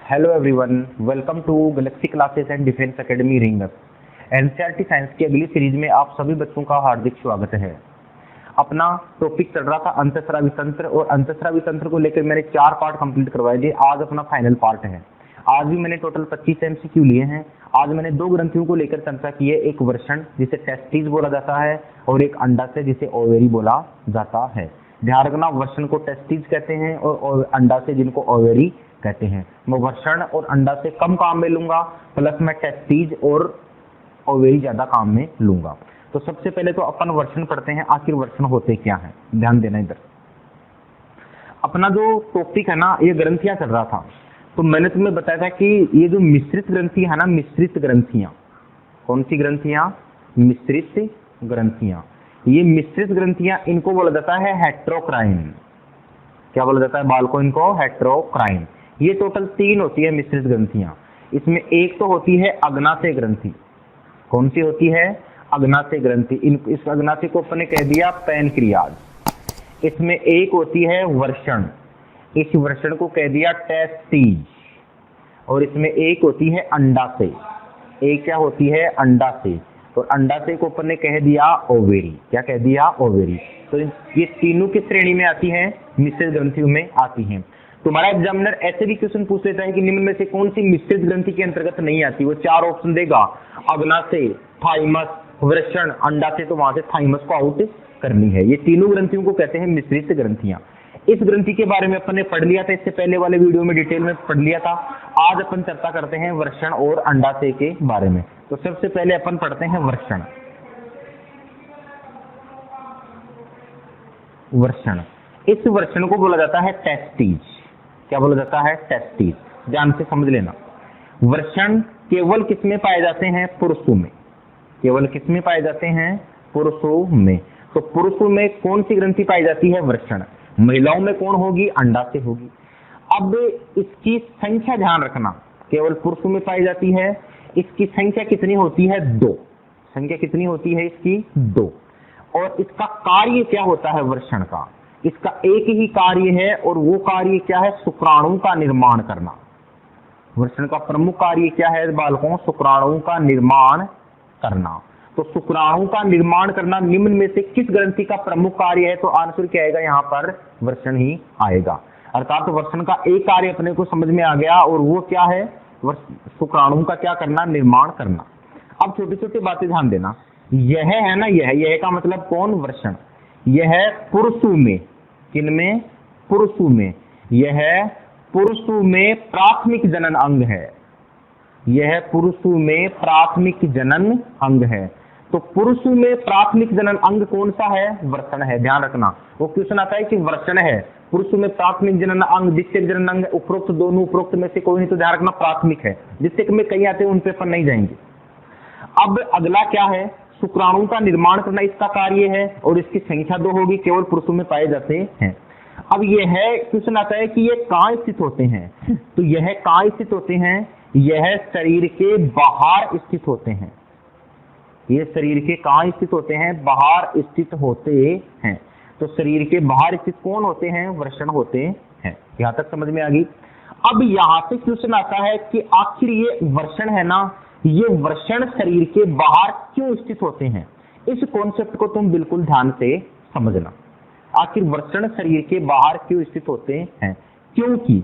Hello everyone, welcome to galaxy classes and defence academy रिंगस। NCERT science की अगली series में आप सभी बच्चों का हार्दिक स्वागत है। अपना टॉपिक चल रहा था अंतःस्रावी तंत्र, और अंतःस्रावी तंत्र को लेकर मैंने 4 पार्ट कंप्लीट करवाए थे। आज अपना फाइनल पार्ट है। आज भी मैंने टोटल 25 एमसीक्यू लिए हैं। आज मैंने 2 ग्रंथियों को लेकर चर्चा की है, एक वृषण जिसे टेस्टिस बोला जाता है और एक अंडाशय जिसे ओवेरी बोला जाता है। ध्यान रखना, वृषण को टेस्टिस कहते हैं और अंडाशय जिनको ओवेरी कहते हैं। मैं वृषण और अंडा से कम काम में लूंगा, प्लस मैं टेस्टिस और ओवेरी ज्यादा काम में लूंगा। तो सबसे पहले तो अपन वृषण पढ़ते हैं, आखिर वृषण होते क्या है। ध्यान देना इधर। अपना जो टॉपिक है ना, ये ग्रंथियां चल रहा था। तो मैंने तुम्हें बताया था कि ये जो मिश्रित ग्रंथि है ना, मिश्रित ग्रंथियां, कौन सी ग्रंथियां? मिश्रित ग्रंथियां। ये मिश्रित ग्रंथियां, इनको बोला जाता है हेट्रोक्राइन। क्या बोला जाता है बालकों? इनको हेट्रोक्राइन। ये टोटल 3 होती है मिश्रित ग्रंथियां। इसमें एक तो होती है अग्नाशय ग्रंथि। कौन सी होती है? अग्नाशय ग्रंथि। इस अग्नाशय को अपने कह दिया पैनक्रियाज। इसमें एक होती है वृषण, इस वृषण को कह दिया टेस्टिस। और इसमें एक होती है अंडाशय। एक क्या होती है? अंडाशय। और अंडाशय को अपन ने कह दिया ओवेरी। क्या कह दिया? ओवेरी। तो ये तीनों की श्रेणी में आती हैं, मिश्रित ग्रंथियों में आती हैं। तुम्हारा एग्जामिनर ऐसे भी क्वेश्चन पूछ लेता है कि निम्न में से कौन सी मिश्रित ग्रंथि के अंतर्गत नहीं आती। वो 4 ऑप्शन देगा, अग्नाशय, थाइमस, वृषण, अंडाशय। तो वहां से थाइमस को आउट करनी है। ये तीनों ग्रंथियों को कहते हैं मिश्रित ग्रंथियां। इस ग्रंथि के बारे में अपन ने पढ़ लिया था, इससे पहले वाले वीडियो में डिटेल में पढ़ लिया था। आज अपन चर्चा करते हैं वृषण और अंडाशय के बारे में। तो सबसे पहले अपन पढ़ते हैं वृषण। वृषण, इस वृषण को बोला जाता है टेस्टिस। क्या बोला जाता है? टेस्टिस। ध्यान से समझ लेना। वृषण केवल किसमें पाए जाते हैं? पुरुषों में। केवल किसमें पाए जाते हैं? पुरुषों में। तो पुरुषों में कौन सी ग्रंथि पाई जाती है? वृषण। महिलाओं में कौन होगी? अंडाशय होगी। अब इसकी संख्या ध्यान रखना, केवल पुरुषों में पाई जाती है। इसकी संख्या कितनी होती है? 2। संख्या कितनी होती है इसकी? 2। और इसका कार्य क्या होता है वृषण का? इसका एक ही कार्य है, और वो कार्य क्या है? शुक्राणु का निर्माण करना। वृषण का प्रमुख कार्य क्या है बालकों? शुक्राणु का निर्माण करना। तो शुक्राणु का निर्माण करना निम्न में से किस ग्रंथि का प्रमुख कार्य है? तो आंसर क्या आएगा यहाँ पर? वृषण ही आएगा। अर्थात वृषण का एक कार्य अपने को समझ में आ गया, और वो क्या है? शुक्राणु का क्या करना? निर्माण करना। अब छोटी छोटी बातें ध्यान देना। यह है ना, यह का मतलब कौन? वृषण। यह पुरुषों में, किनमें? पुरुषों में। यह पुरुषों में प्राथमिक जनन अंग है। यह पुरुषों में प्राथमिक जनन अंग है। तो पुरुषों में प्राथमिक जनन अंग कौन सा है? वृषण है। ध्यान रखना, वो क्वेश्चन आता है कि वृषण है, पुरुषों में प्राथमिक जनन अंग, द्वितीयक जनन अंग, उपरोक्त दोनों, उपरोक्त में से कोई नहीं। तो ध्यान रखना प्राथमिक है। द्वितीयक में कई आते हैं, उन पे अपन नहीं जाएंगे। अब अगला क्या है? शुक्राणु का निर्माण करना इसका कार्य है, और इसकी संख्या 2 होगी, केवल पुरुषों में पाए जाते हैं। अब यह है क्वेश्चन आता है कि ये कहाँ स्थित होते हैं? तो यह कहाँ स्थित होते हैं? यह शरीर के बाहर स्थित होते हैं। ये शरीर के कहाँ स्थित होते हैं? बाहर स्थित होते हैं। तो शरीर के बाहर स्थित कौन होते हैं? वृषण होते हैं। यहां तक समझ में आ गई। अब यहां से क्वेश्चन आता है कि आखिर ये वृषण है ना, ये वृषण शरीर के बाहर क्यों स्थित होते हैं? इस कॉन्सेप्ट को तुम बिल्कुल ध्यान से समझना। आखिर वृषण शरीर के बाहर क्यों स्थित होते हैं? क्योंकि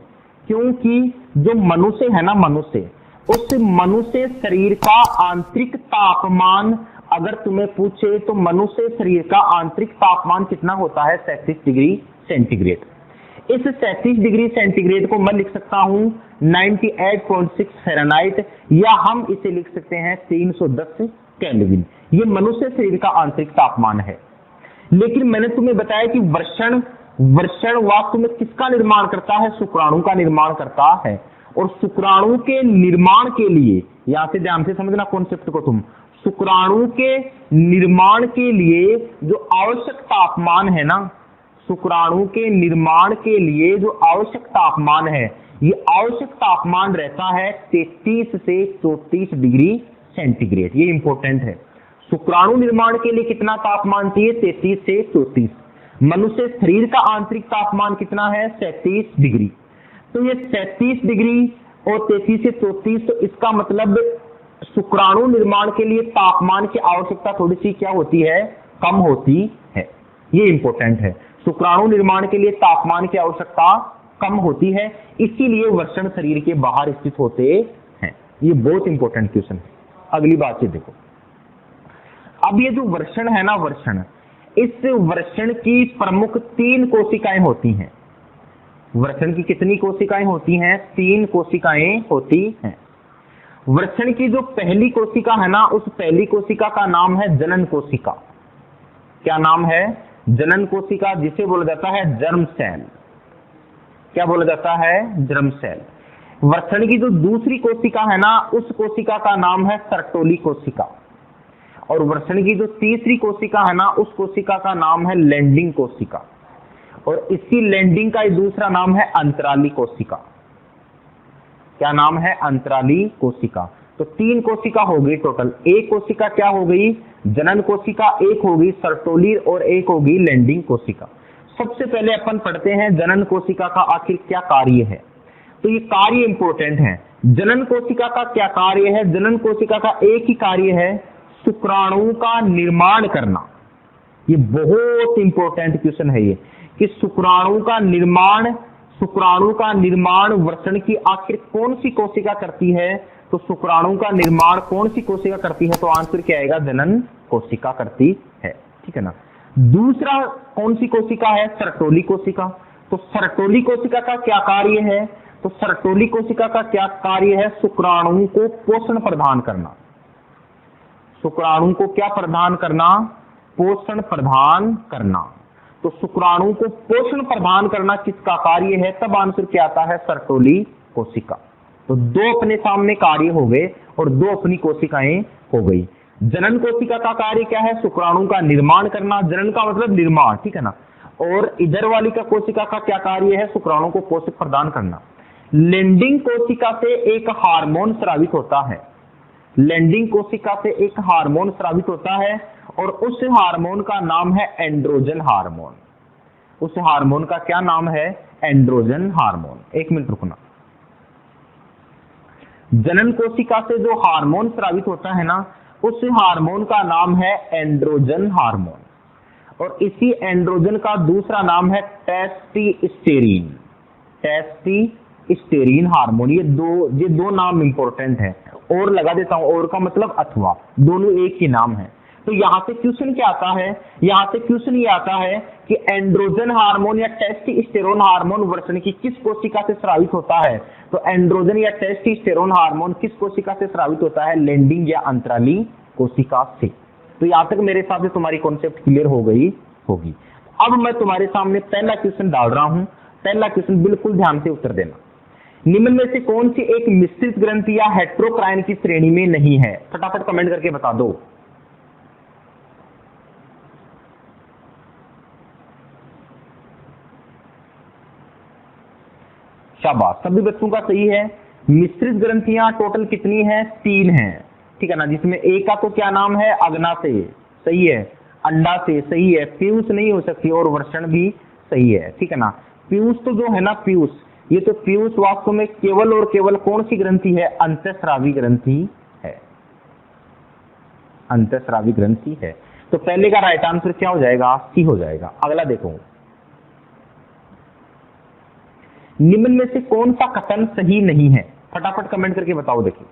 जो मनुष्य है ना, मनुष्य, उस मनुष्य शरीर का आंतरिक तापमान अगर तुम्हें पूछे तो मनुष्य शरीर का आंतरिक तापमान कितना होता है? 37 डिग्री सेंटीग्रेड। इस 37 डिग्री सेंटीग्रेड को मैं लिख सकता हूं 98.6 फ़ारेनहाइट, या हम इसे लिख सकते हैं 310 केल्विन। ये मनुष्य शरीर का आंतरिक तापमान है। लेकिन मैंने तुम्हें बताया कि वृषण वास्तव में किसका निर्माण करता है? शुक्राणु का निर्माण करता है। और शुक्राणु के निर्माण के लिए, यहां से ध्यान से समझना कॉन्सेप्ट को तुम, शुक्राणु के निर्माण के लिए जो आवश्यक तापमान है ना, शुक्राणु के निर्माण के लिए जो आवश्यक तापमान है, ये आवश्यक तापमान रहता है 33 से 34 डिग्री सेंटीग्रेड। ये इंपॉर्टेंट है। शुक्राणु निर्माण के लिए कितना तापमान चाहिए? 33 से 34। मनुष्य शरीर का आंतरिक तापमान कितना है? 37 डिग्री। तो ये 37 डिग्री और 33 से 34, तो इसका मतलब शुक्राणु निर्माण के लिए तापमान की आवश्यकता थोड़ी सी क्या होती है, कम होती है। ये इंपॉर्टेंट है, शुक्राणु निर्माण के लिए तापमान की आवश्यकता कम होती है, इसीलिए वृषण शरीर के बाहर स्थित होते हैं। ये बहुत इंपॉर्टेंट क्वेश्चन है। अगली बात से देखो, अब ये जो वृषण है ना, वृषण, इस वृषण की प्रमुख 3 कोशिकाएं होती हैं। वृषण की कितनी कोशिकाएं होती हैं? 3 कोशिकाएं होती हैं। वृषण की जो पहली कोशिका है ना, उस पहली कोशिका का नाम है जनन कोशिका। क्या नाम है? जनन कोशिका, जिसे बोला जाता है जर्म सेल। क्या बोला जाता है? Germ cell. वृषण की जो दूसरी कोशिका है ना, उस कोशिका का नाम है सर्टोली कोशिका। और वृषण की जो तीसरी कोशिका है ना, उस कोशिका का नाम है लैंडिंग कोशिका। और इसी लैंडिंग का दूसरा नाम है अंतराली कोशिका। क्या नाम है? अंतराली कोशिका। तो 3 कोशिका हो गई टोटल। एक कोशिका क्या हो गई? जनन कोशिका, एक होगी सर्टोली और एक होगी लैंडिंग कोशिका। सबसे पहले अपन पढ़ते हैं जनन कोशिका का आखिर क्या कार्य है। तो ये कार्य इंपॉर्टेंट है। जनन कोशिका का क्या कार्य है? जनन कोशिका का एक ही कार्य है, शुक्राणु का निर्माण करना। ये बहुत इंपॉर्टेंट क्वेश्चन है ये, कि शुक्राणु का निर्माण वृषण की आखिर कौन सी कोशिका करती है? तो शुक्राणु का निर्माण कौन सी कोशिका करती है? तो आंसर क्या आएगा? जनन कोशिका करती है, ठीक है ना। दूसरा कौन सी कोशिका है? सर्टोली कोशिका। तो सर्टोली कोशिका का क्या कार्य है? तो सर्टोली कोशिका का क्या कार्य है? शुक्राणु को पोषण प्रदान करना। शुक्राणु को क्या प्रदान करना? पोषण प्रदान करना। तो शुक्राणु को पोषण प्रदान करना किसका कार्य है? तब आंसर क्या आता है? सर्टोली कोशिका। तो 2 अपने सामने कार्य हो गए और 2 अपनी कोशिकाएं हो गई। जनन कोशिका का कार्य क्या है? शुक्राणु का निर्माण करना। जनन का मतलब निर्माण, ठीक है ना। और इधर वाली का कोशिका का क्या कार्य है? शुक्राणु को पोषण प्रदान करना। लैंडिंग कोशिका से एक हार्मोन स्रावित होता है। लैंडिंग कोशिका से एक हार्मोन स्रावित होता है और उस हार्मोन का नाम है एंड्रोजन हार्मोन। उस हार्मोन का क्या नाम है? Androgen hormone. 1 मिनट रुकना। जनन कोशिका से जो हार्मोन स्रावित होता है ना, उस हार्मोन का नाम है एंड्रोजन हार्मोन। और इसी एंड्रोजन का दूसरा नाम है टेस्टोस्टेरोन। Testosterone hormone. ये दो नाम इंपॉर्टेंट है। और लगा देता हूं, और का मतलब अथवा, दोनों एक ही नाम है। तो यहां से क्वेश्चन क्या आता है? यहां से क्वेश्चन ये आता है कि एंड्रोजन हार्मोन या टेस्टोस्टेरोन हार्मोन वृषण की किस कोशिका से स्रावित होता है? तो एंड्रोजन या टेस्टोस्टेरोन हार्मोन किस कोशिका से स्रावित होता है? लैंडिंग या अंतराली कोशिका से। तो यहां तक मेरे हिसाब से तुम्हारी कॉन्सेप्ट क्लियर हो गई होगी। अब मैं तुम्हारे सामने पहला क्वेश्चन डाल रहा हूं। पहला क्वेश्चन बिल्कुल ध्यान से उत्तर देना। निम्न में से कौन सी एक मिश्रित ग्रंथि या हेट्रोक्राइन की श्रेणी में नहीं है? फटाफट कमेंट करके बता दो। शाबाश, सभी बच्चों का सही है। मिश्रित ग्रंथियां टोटल कितनी है? 3 हैं, ठीक है ना। जिसमें एक का तो क्या नाम है? अग्नाशय, सही है। अंडा से, सही है। पीयूष नहीं हो सकती, और वृषण भी सही है, ठीक है ना। पीयूष तो जो है ना, पीयूष, ये तो पीयूष वास्तव में केवल और केवल कौन सी ग्रंथि है? अंतःस्रावी ग्रंथि है। अंतःस्रावी ग्रंथि है। तो पहले का राइट आंसर क्या हो जाएगा? सी हो जाएगा। अगला देखो, निम्न में से कौन सा कथन सही नहीं है? फटाफट कमेंट करके बताओ। देखिए,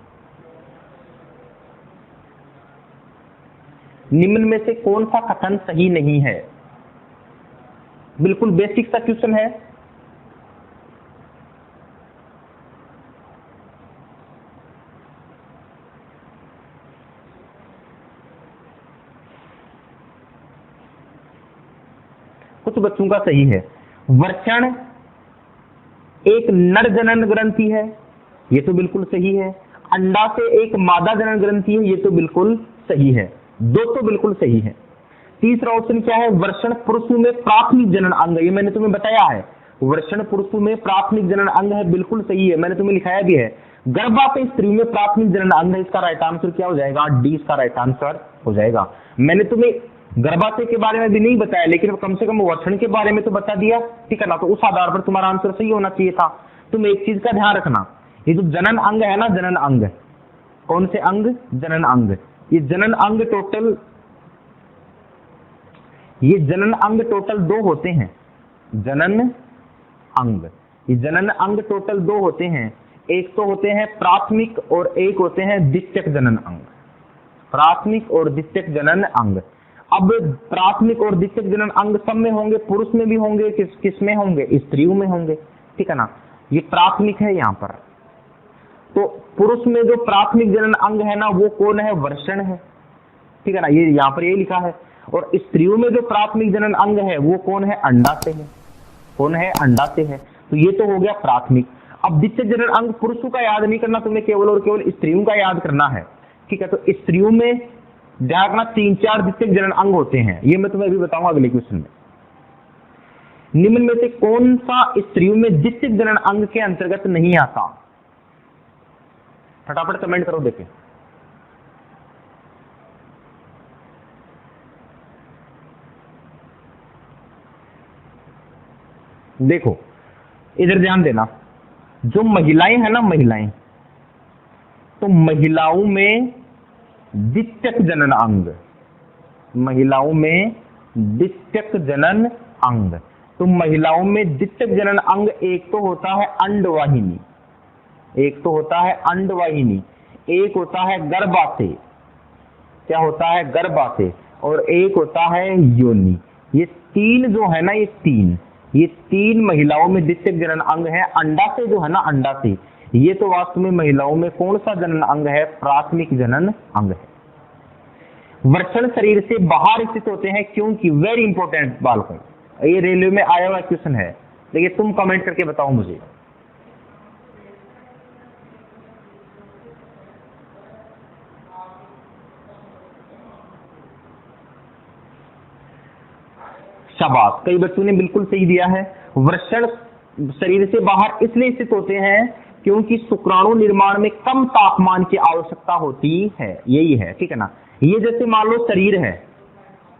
निम्न में से कौन सा कथन सही नहीं है? बिल्कुल बेसिक सा क्वेश्चन है। कुछ बच्चों का सही है। वृषण एक नर जनन ग्रंथि है, ये तो बिल्कुल सही है। अंडा से एक मादा जनन ग्रंथि है, ये तो बिल्कुल सही है। 2 तो बिल्कुल सही है। तीसरा ऑप्शन क्या है? वृषण पुरुषों में प्राथमिक जनन अंग है, ये मैंने तुम्हें बताया है। वृषण पुरुषों में प्राथमिक जनन अंग है, बिल्कुल सही है, मैंने तुम्हें लिखाया भी है। गर्भाशय स्त्री में प्राथमिक जनन अंग है, इसका राइट आंसर क्या हो जाएगा? डी इसका राइट आंसर हो जाएगा। मैंने तुम्हें गर्भाशय के बारे में भी नहीं बताया, लेकिन कम से कम वृषण के बारे में तो बता दिया, ठीक है ना। तो उस आधार पर तुम्हारा आंसर सही होना चाहिए था। तुम एक चीज का ध्यान रखना, ये जो जनन अंग है ना, जनन अंग, कौन से अंग? जनन अंग। ये जनन अंग टोटल, ये जनन अंग टोटल 2 होते हैं। जनन अंग, ये जनन अंग टोटल 2 होते हैं। एक तो होते हैं प्राथमिक और एक होते हैं द्वितीयक जनन अंग। प्राथमिक और द्वितीयक जनन अंग। अब प्राथमिक और द्वितीयक जनन अंग सब में होंगे, पुरुष में भी होंगे, किस में होंगे? स्त्रियों में होंगे, ठीक है ना। ये प्राथमिक है यहाँ पर। तो पुरुष में जो प्राथमिक जनन अंग है ना, वो कौन है? वर्षण है, ठीक है ना, ये यहाँ पर ये लिखा है। और स्त्रियों में जो प्राथमिक जनन अंग है वो कौन है? अंडाशय है। कौन है? अंडाशय है। तो ये तो हो गया प्राथमिक। अब द्वितीय जनन अंग पुरुषों का याद नहीं करना, तुम्हें केवल और केवल स्त्रियों का याद करना है, ठीक है। तो स्त्रियों में ध्यान रखना 3-4 द्वितीय जनन अंग होते हैं, ये मैं तुम्हें अभी बताऊंगा अगले क्वेश्चन में। निम्न में से कौन सा स्त्रियों में द्वितीय जनन अंग के अंतर्गत नहीं आता? फटाफट कमेंट करो देखें। देखो इधर ध्यान देना, जो महिलाएं हैं ना, महिलाएं, तो महिलाओं में द्वितीयक जनन अंग, महिलाओं में द्वितीयक जनन अंग, तो महिलाओं में द्वितीयक जनन अंग एक तो होता है अंडवाहिनी, एक तो होता है अंडवाहिनी, एक होता है गर्भाशय, क्या होता है? गर्भाशय, और एक होता है योनि। ये 3 जो है ना, ये तीन महिलाओं में द्वितीयक जनन अंग है। अंडाशय जो है ना, अंडाशय, ये तो वास्तव में महिलाओं में कौन सा जनन अंग है? प्राथमिक जनन अंग है। वृषण शरीर से बाहर स्थित होते हैं क्योंकि, वेरी इंपॉर्टेंट बालकों, ये रेलवे में आया हुआ क्वेश्चन है, देखिए तुम कमेंट करके बताओ मुझे। शाबाश, कई बच्चों ने बिल्कुल सही दिया है। वृषण शरीर से बाहर इसलिए स्थित होते हैं क्योंकि शुक्राणु निर्माण में कम तापमान की आवश्यकता होती है, यही है, ठीक है ना। ये जैसे मान लो शरीर है,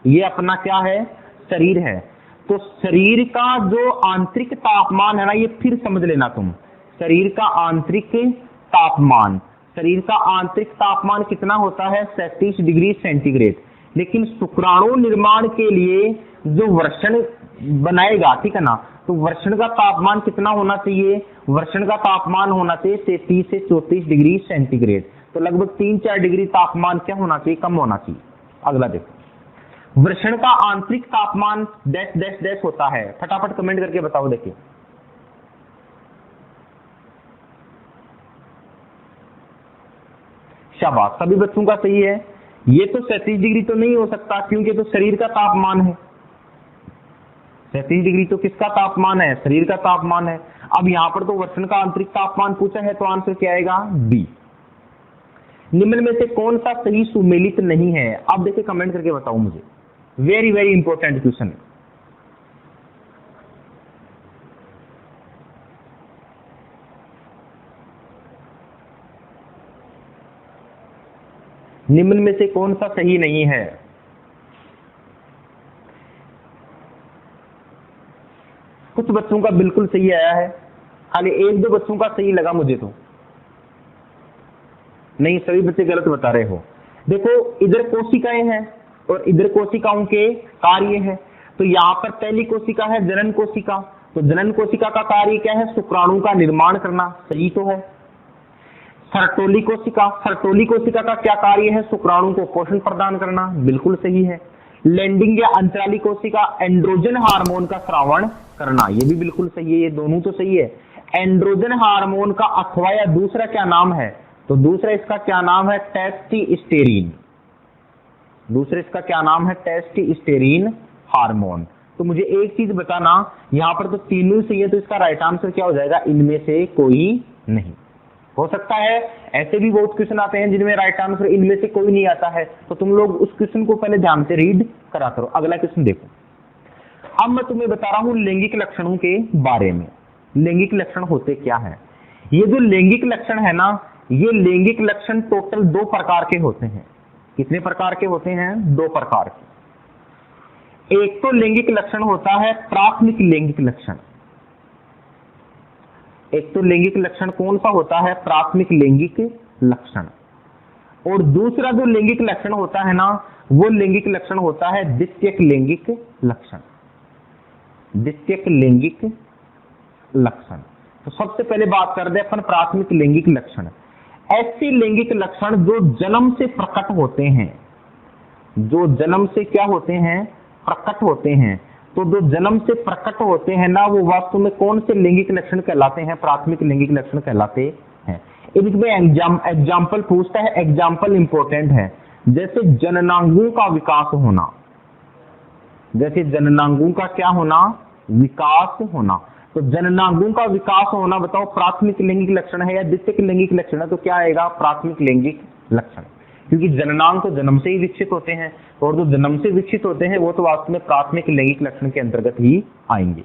ये अपना क्या है? शरीर है। तो शरीर का जो आंतरिक तापमान है ना, ये फिर समझ लेना तुम, शरीर का आंतरिक तापमान, शरीर का आंतरिक तापमान कितना होता है? 37 डिग्री सेंटीग्रेड। लेकिन शुक्राणु निर्माण के लिए जो वृषण बनाएगा, ठीक है ना, तो वृषण का तापमान कितना होना चाहिए? वृषण का तापमान होना चाहिए 33 से 34 डिग्री सेंटीग्रेड। तो लगभग 3-4 डिग्री तापमान क्या होना चाहिए? कम होना चाहिए। अगला देखो, वृषण का आंतरिक तापमान डैश डैश डैश होता है, फटाफट कमेंट करके बताओ। देखिए शाबाश, सभी बच्चों का सही है। ये तो 37 डिग्री तो नहीं हो सकता क्योंकि तो शरीर का तापमान है। 37 डिग्री तो किसका तापमान है? शरीर का तापमान है। अब यहां पर तो वृषण का आंतरिक तापमान पूछा है, तो आंसर क्या आएगा? बी। निम्न में से कौन सा सही सुमेलित नहीं है? अब देखिए कमेंट करके बताओ मुझे, वेरी वेरी इंपॉर्टेंट क्वेश्चन। निम्न में से कौन सा सही नहीं है? कुछ बच्चों का बिल्कुल सही आया है, खाली 1-2 बच्चों का सही लगा मुझे तो। नहीं, सभी बच्चे गलत बता रहे हो। देखो इधर कोशिकाएं हैं और इधर कोशिकाओं के कार्य है। तो यहाँ पर पहली कोशिका है जनन कोशिका, तो जनन कोशिका का कार्य क्या है? शुक्राणु का निर्माण करना, सही तो है। सर्टोली कोशिका, सर्टोली कोशिका का क्या कार्य है? शुक्राणु को पोषण प्रदान करना, बिल्कुल सही है। लैंडिंग या अंतराली कोशिका एंड्रोजन हार्मोन का स्रावण करना, ये भी बिल्कुल सही है, ये दोनों तो सही है। एंड्रोजन हार्मोन का अथवा या दूसरा क्या नाम है? तो दूसरा इसका क्या नाम है? टेस्टोस्टेरोन। दूसरे इसका क्या नाम है? Testosterone hormone. तो मुझे एक चीज बताना, यहां पर तो तीनों सही है, तो इसका राइट आंसर क्या हो जाएगा? इनमें से कोई नहीं। हो सकता है ऐसे भी बहुत क्वेश्चन आते हैं जिनमें राइट आंसर इनमें से कोई नहीं आता है, तो तुम लोग उस क्वेश्चन को पहले ध्यान से रीड करा करो। अगला क्वेश्चन देखो। अब मैं तुम्हें बता रहा हूं लैंगिक लक्षणों के बारे में। लैंगिक लक्षण होते क्या है? ये जो लैंगिक लक्षण है ना, ये लैंगिक लक्षण टोटल 2 प्रकार के होते हैं। कितने प्रकार के होते हैं? 2 प्रकार के। एक तो लैंगिक लक्षण होता है प्राथमिक लैंगिक लक्षण। एक तो लैंगिक लक्षण कौन सा होता है, प्राथमिक लैंगिक लक्षण, और दूसरा जो लैंगिक लक्षण होता है ना, वो लैंगिक लक्षण होता है द्वितीयक लैंगिक लक्षण। द्वितीयक लैंगिक लक्षण। तो सबसे पहले बात कर दे अपन प्राथमिक लैंगिक लक्षण। ऐसे लैंगिक लक्षण जो जन्म से प्रकट होते हैं, जो जन्म से क्या होते हैं, प्रकट होते हैं। तो जो जन्म से प्रकट होते हैं ना, वो वास्तव में कौन से लैंगिक लक्षण कहलाते हैं, प्राथमिक लैंगिक लक्षण कहलाते हैं। इनमें एग्जाम्पल पूछता है, एग्जाम्पल इंपॉर्टेंट है। जैसे जननांगों का विकास होना, जैसे जननांगों का क्या होना, विकास होना। तो जननांगों का विकास होना बताओ प्राथमिक लैंगिक लक्षण है या द्वितीयक लैंगिक लक्षण है? तो क्या आएगा, प्राथमिक लैंगिक लक्षण, क्योंकि जननांग तो जन्म से ही विकसित होते हैं, और जो जन्म से विकसित होते हैं वो तो वास्तव में प्राथमिक लैंगिक लक्षण के अंतर्गत ही आएंगे।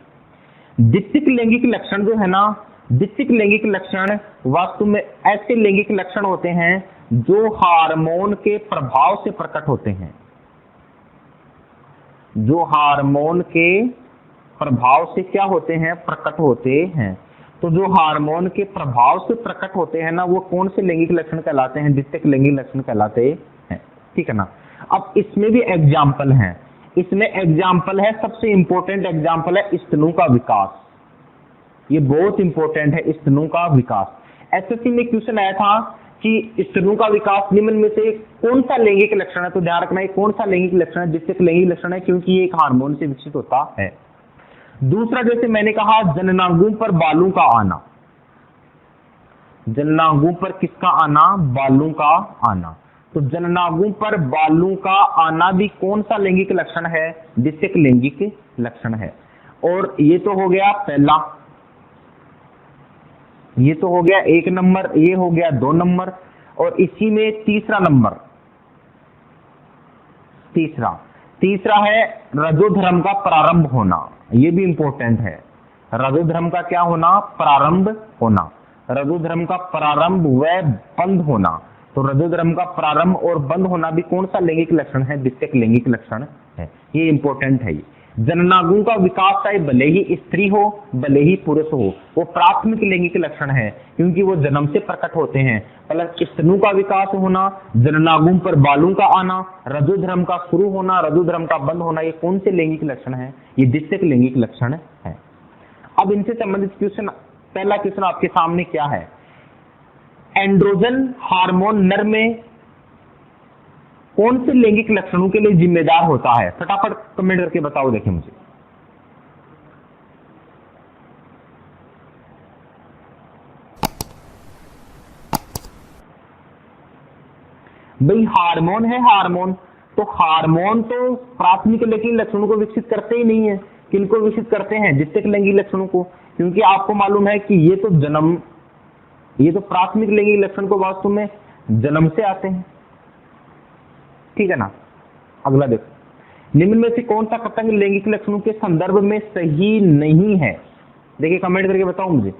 द्वितीयक लैंगिक लक्षण जो है ना, द्वितीयक लैंगिक लक्षण वास्तव में ऐसे लैंगिक लक्षण होते हैं जो हार्मोन के प्रभाव से प्रकट होते हैं, जो हार्मोन के प्रभाव से क्या होते हैं, प्रकट होते हैं। तो जो हार्मोन के प्रभाव से प्रकट होते हैं ना, वो कौन से लैंगिक लक्षण कहलाते हैं, द्वितीयक लैंगिक लक्षण कहलाते हैं। ठीक है ना। अब इसमें भी एग्जाम्पल हैं, इसमें एग्जाम्पल है, सबसे इंपॉर्टेंट एग्जाम्पल है स्तनों का विकास। ये बहुत इंपॉर्टेंट है, स्तनों का विकास। एसएससी में क्वेश्चन आया था कि स्तनों का विकास निम्न में से कौन सा लैंगिक लक्षण है, तो ध्यान रखना है कौन सा लैंगिक लक्षण है, द्वितीयक लैंगिक लक्षण है, क्योंकि ये एक हार्मोन से विकसित होता है। दूसरा, जैसे मैंने कहा जननांगों पर बालों का आना, जननांगों पर किसका आना, बालों का आना। तो जननांगों पर बालों का आना भी कौन सा लैंगिक लक्षण है, द्वितीयक लैंगिक लक्षण है। और ये तो हो गया पहला, ये तो हो गया 1 नंबर, ये हो गया 2 नंबर, और इसी में तीसरा नंबर, तीसरा है रजोधर्म का प्रारंभ होना। ये भी इंपॉर्टेंट है, रजोधर्म का क्या होना, प्रारंभ होना, रजोधर्म का प्रारंभ व बंद होना। तो रजोधर्म का प्रारंभ और बंद होना भी कौन सा लैंगिक लक्षण है, द्वितीयक लैंगिक लक्षण है। ये इंपॉर्टेंट है। जननांगों का विकास चाहे भले ही स्त्री हो भले ही पुरुष हो, वो प्राथमिक लैंगिक लक्षण है, क्योंकि वो जन्म से प्रकट होते हैं। मतलब स्तनों का विकास होना, जननांगों पर बालों का आना, रजोधर्म का शुरू होना, रजोधर्म का बंद होना, ये कौन से लैंगिक लक्षण है, ये द्वितीयक लैंगिक लक्षण है। अब इनसे संबंधित क्वेश्चन, पहला क्वेश्चन आपके सामने क्या है, एंड्रोजन हार्मोन नर में कौन से लैंगिक लक्षणों के लिए जिम्मेदार होता है? फटाफट कमेंट करके बताओ, देखें मुझे। भाई हार्मोन है, हार्मोन तो प्राथमिक लैंगिक लक्षणों को विकसित करते ही नहीं है। किनको विकसित करते हैं, द्वितीयक लैंगिक लक्षणों को, क्योंकि आपको मालूम है कि ये तो प्राथमिक लैंगिक लक्षण को वास्तव में जन्म से आते हैं। ठीक है ना। अगला देखो, निम्न में से कौन सा कथन लैंगिक लक्षणों के संदर्भ में सही नहीं है? देखिए कमेंट करके बताओ मुझे,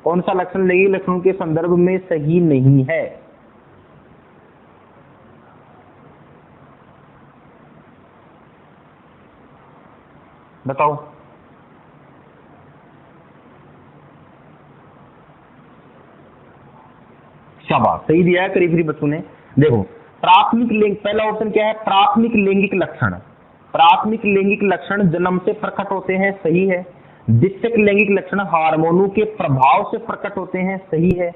कौन सा लक्षण लैंगिक लक्षणों के संदर्भ में सही नहीं है? बताओ। शाबाश, सही दिया है करीब बच्चों ने। देखो प्राथमिक लिंग, पहला ऑप्शन क्या है, प्राथमिक लैंगिक लक्षण। प्राथमिक लैंगिक लक्षण जन्म से प्रकट होते हैं, सही है। द्वितीयक लैंगिक लक्षण हार्मोनों के प्रभाव से प्रकट होते हैं, सही है।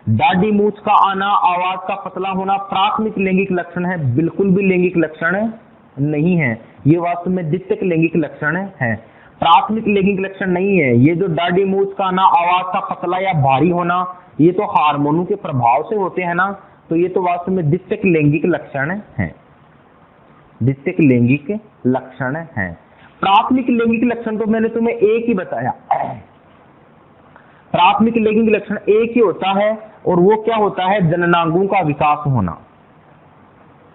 दाढ़ी मूछ का आना, आवाज का पतला होना प्राथमिक लैंगिक लक्षण है, बिल्कुल भी लैंगिक लक्षण नहीं है, ये वास्तव में द्वितीयक लैंगिक लक्षण है, प्राथमिक लैंगिक लक्षण नहीं है। ये जो दाढ़ी मूछ का आना, आवाज का पतला या भारी होना, ये तो हार्मोनों के प्रभाव से होते हैं ना, तो ये तो वास्तव में द्वितीयक लैंगिक लक्षण है, द्वितीयक लैंगिक लक्षण है। प्राथमिक लैंगिक लक्षण तो मैंने तुम्हें एक ही बताया, प्राथमिक लैंगिक लक्षण एक ही होता है, और वो क्या होता है, जननांगों का विकास होना,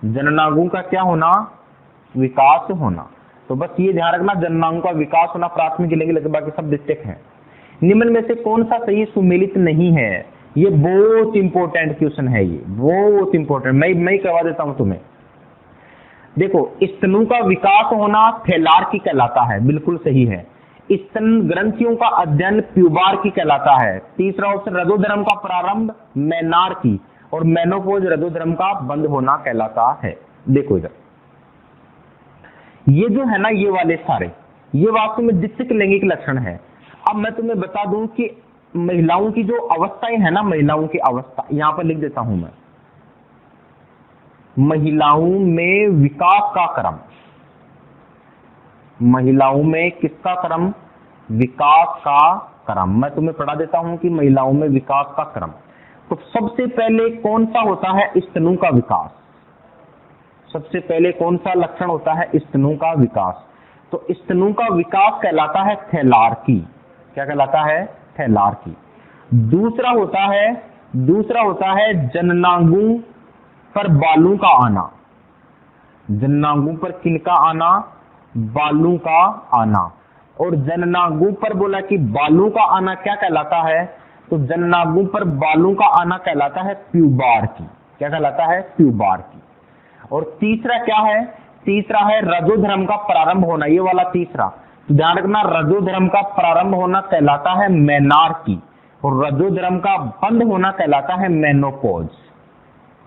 जननांगों का क्या होना, विकास होना। तो बस ये ध्यान रखना, जननांगों का विकास होना प्राथमिक लैंगिक लक्षण, बाकी सब द्वितीयक है। निम्न में से कौन सा सही सुमेलित नहीं है? ये बहुत इंपॉर्टेंट क्वेश्चन है, ये बहुत इंपॉर्टेंट, मैं करवा देता हूं तुम्हें। देखो स्तनों का विकास होना थैलार्की कहलाता है, बिल्कुल सही है। स्तन ग्रंथियों का अध्ययन प्यूबार की कहलाता है। तीसरा ऑप्शन रजोधर्म का प्रारंभ मेनार की, और मेनोपोज रजोधर्म का बंद होना कहलाता है। देखो इधर ये जो है ना, ये वाले सारे ये वास्तव में द्वितीयक लैंगिक लक्षण है। अब मैं तुम्हें बता दूं कि महिलाओं की जो अवस्थाएं है ना, महिलाओं की अवस्था यहां पर लिख देता हूं मैं, महिलाओं में विकास का क्रम, महिलाओं में किसका क्रम, विकास का क्रम। मैं तुम्हें पढ़ा देता हूं कि महिलाओं में विकास का क्रम। तो सबसे पहले कौन सा होता है, स्तनों का विकास। सबसे पहले कौन सा लक्षण होता है, स्तनों का विकास। तो स्तनों का विकास कहलाता है थैलार्की। क्या कहलाता है, थैलार्की। दूसरा होता है जननांगों पर बालों का आना। जननांगों पर किनका आना, बालों का आना। और जननांगों पर बोला कि बालों का आना क्या कहलाता है, तो जननांगों पर बालों का आना कहलाता है प्यूबार की। क्या कहलाता है, प्यूबार की। और तीसरा क्या है, तीसरा है रजोधर्म का प्रारंभ होना, ये वाला तीसरा। तो ध्यान रखना, रजोधर्म का प्रारंभ होना कहलाता है मेनार की, और रजोधर्म का बंद होना कहलाता है मेनोपोज।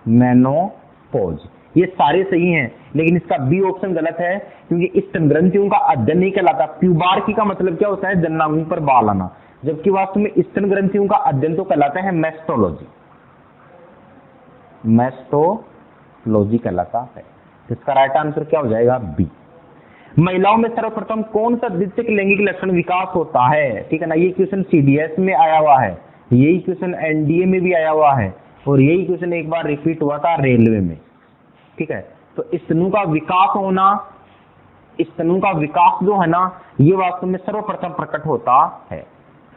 मेनोपोज। ये सारे सही हैं, लेकिन इसका बी ऑप्शन गलत है, क्योंकि स्तन ग्रंथियों का अध्ययन नहीं कहलाता। प्यूबार्की का मतलब क्या होता है, जननांगों पर बाल आना, जबकि वास्तव में स्तन ग्रंथियों का अध्ययन तो कहलाता है मैस्टोलॉजी। मैस्टोलॉजी कहलाता है। इसका राइट आंसर क्या हो जाएगा, बी। महिलाओं में सर्वप्रथम कौन सा द्वितीयक लैंगिक लक्षण विकास होता है, ठीक है ना। ये क्वेश्चन सीडीएस में आया हुआ है, यही क्वेश्चन एनडीए में भी आया हुआ है, और यही क्वेश्चन एक बार रिपीट हुआ था रेलवे में, ठीक है। तो स्तनों का विकास होना, स्तनों का विकास जो है ना, ये वास्तव में सर्वप्रथम प्रकट होता है।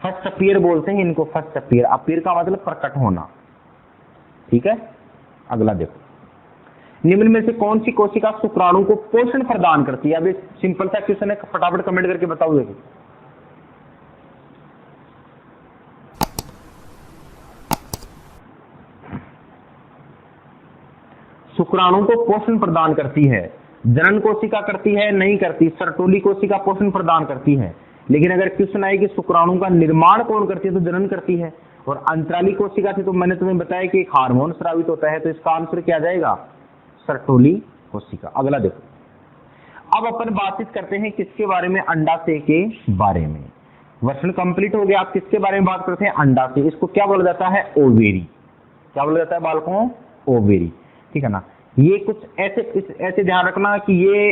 फर्स्ट अपीयर बोलते हैं इनको, फर्स्ट अपीयर। अपीयर का मतलब प्रकट होना, ठीक है। अगला देखो, निम्न में से कौन सी कोशिका शुक्राणु को पोषण प्रदान करती है। अब एक सिंपल सा क्वेश्चन है, फटाफट कमेंट करके बताओ। देखो शुक्राणु को पोषण प्रदान करती है, जनन कोशिका करती है, नहीं करती। सर्टोली कोशिका पोषण प्रदान करती है, लेकिन अगर क्वेश्चन आए कि शुक्राणु का निर्माण कौन करती है, तो जनन करती है। और अंतराली कोशिका थी, तो मैंने तुम्हें बताया कि एक हार्मोन स्रावित होता है, तो इसका आंसर क्या जाएगा, सर्टोली कोशिका। अगला देखो, अब अपन बातचीत करते हैं किसके बारे में, अंडाशय के बारे में। वर्षण कंप्लीट हो गया, आप किसके बारे में बात करते हैं, अंडाशय। इसको क्या बोला जाता है, ओवेरी। क्या बोला जाता है बालकों, ओवेरी, ठीक है ना। ये कुछ ऐसे ध्यान रखना कि ये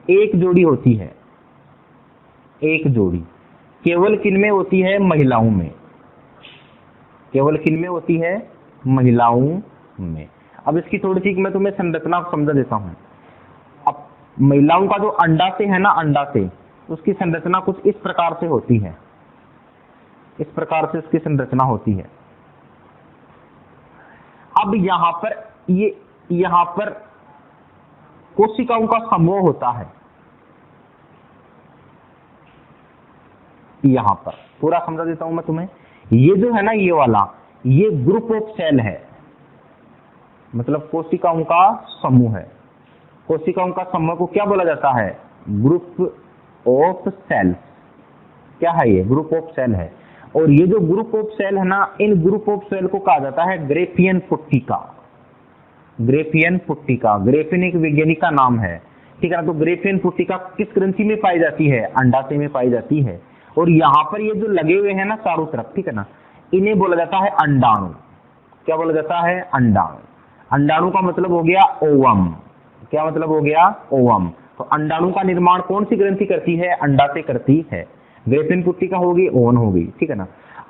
एक जोड़ी होती है, एक जोड़ी केवल किनमें होती है, महिलाओं में। केवल किनमें होती है, महिलाओं में। अब इसकी थोड़ी सी मैं तुम्हें संरचना समझा देता हूं। अब महिलाओं का जो अंडाशय है ना, अंडाशय, उसकी संरचना कुछ इस प्रकार से होती है, इस प्रकार से उसकी संरचना होती है। अब यहां पर कोशिकाओं का समूह होता है, यहां पर पूरा समझा देता हूं मैं तुम्हें। ये जो है ना, ये वाला, ये ग्रुप ऑफ सेल है, मतलब कोशिकाओं का समूह है। कोशिकाओं का समूह को क्या बोला जाता है, ग्रुप ऑफ सेल्स। क्या है ये, ग्रुप ऑफ सेल है। और ये जो ग्रुप ऑफ सेल है ना, इन ग्रुप ऑफ सेल को कहा जाता है ग्रेफियन पुट्टिका। ग्रेफियन पुट्टिका, ग्रेफियन एक वैज्ञानिक का नाम है, ठीक है ना। तो ग्रेफियन पुट्टिका किस ग्रंथि में पाई जाती है, अंडाशय में पाई जाती है। और यहां पर ये जो लगे हुए हैं ना चारों तरफ, ठीक है ना, इन्हें बोला जाता है अंडाणु। क्या बोला जाता है, अंडाणु। अंडाणु का मतलब हो गया ओवम। क्या मतलब हो गया, ओवम। तो अंडाणु का निर्माण कौन सी ग्रंथि करती है, अंडाशय करती है। ग्रेफियन पुट्टिका होगी, ओवन होगी, ठीक है ना।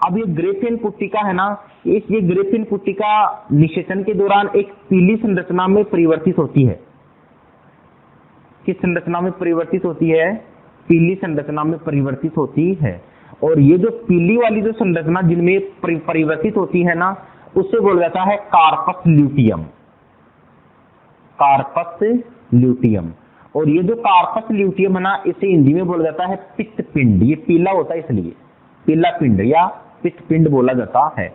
अब ये ग्रेफियन पुट्टिका है ना, ये ग्रेफियन पुट्टिका निषेचन के दौरान एक पीली संरचना में परिवर्तित होती है। किस संरचना में परिवर्तित होती है, पीली संरचना में परिवर्तित होती है। और ये जो पीली वाली जो संरचना जिनमें परिवर्तित होती है ना, उससे बोला जाता है कार्पस ल्यूटियम। Corpus luteum. और ये जो कार्पस ल्यूटियम है ना, इसे हिंदी में बोला जाता है पित्त पिंड। ये पीला होता है इसलिए पीला पिंड या पित्त पिंड बोला जाता है।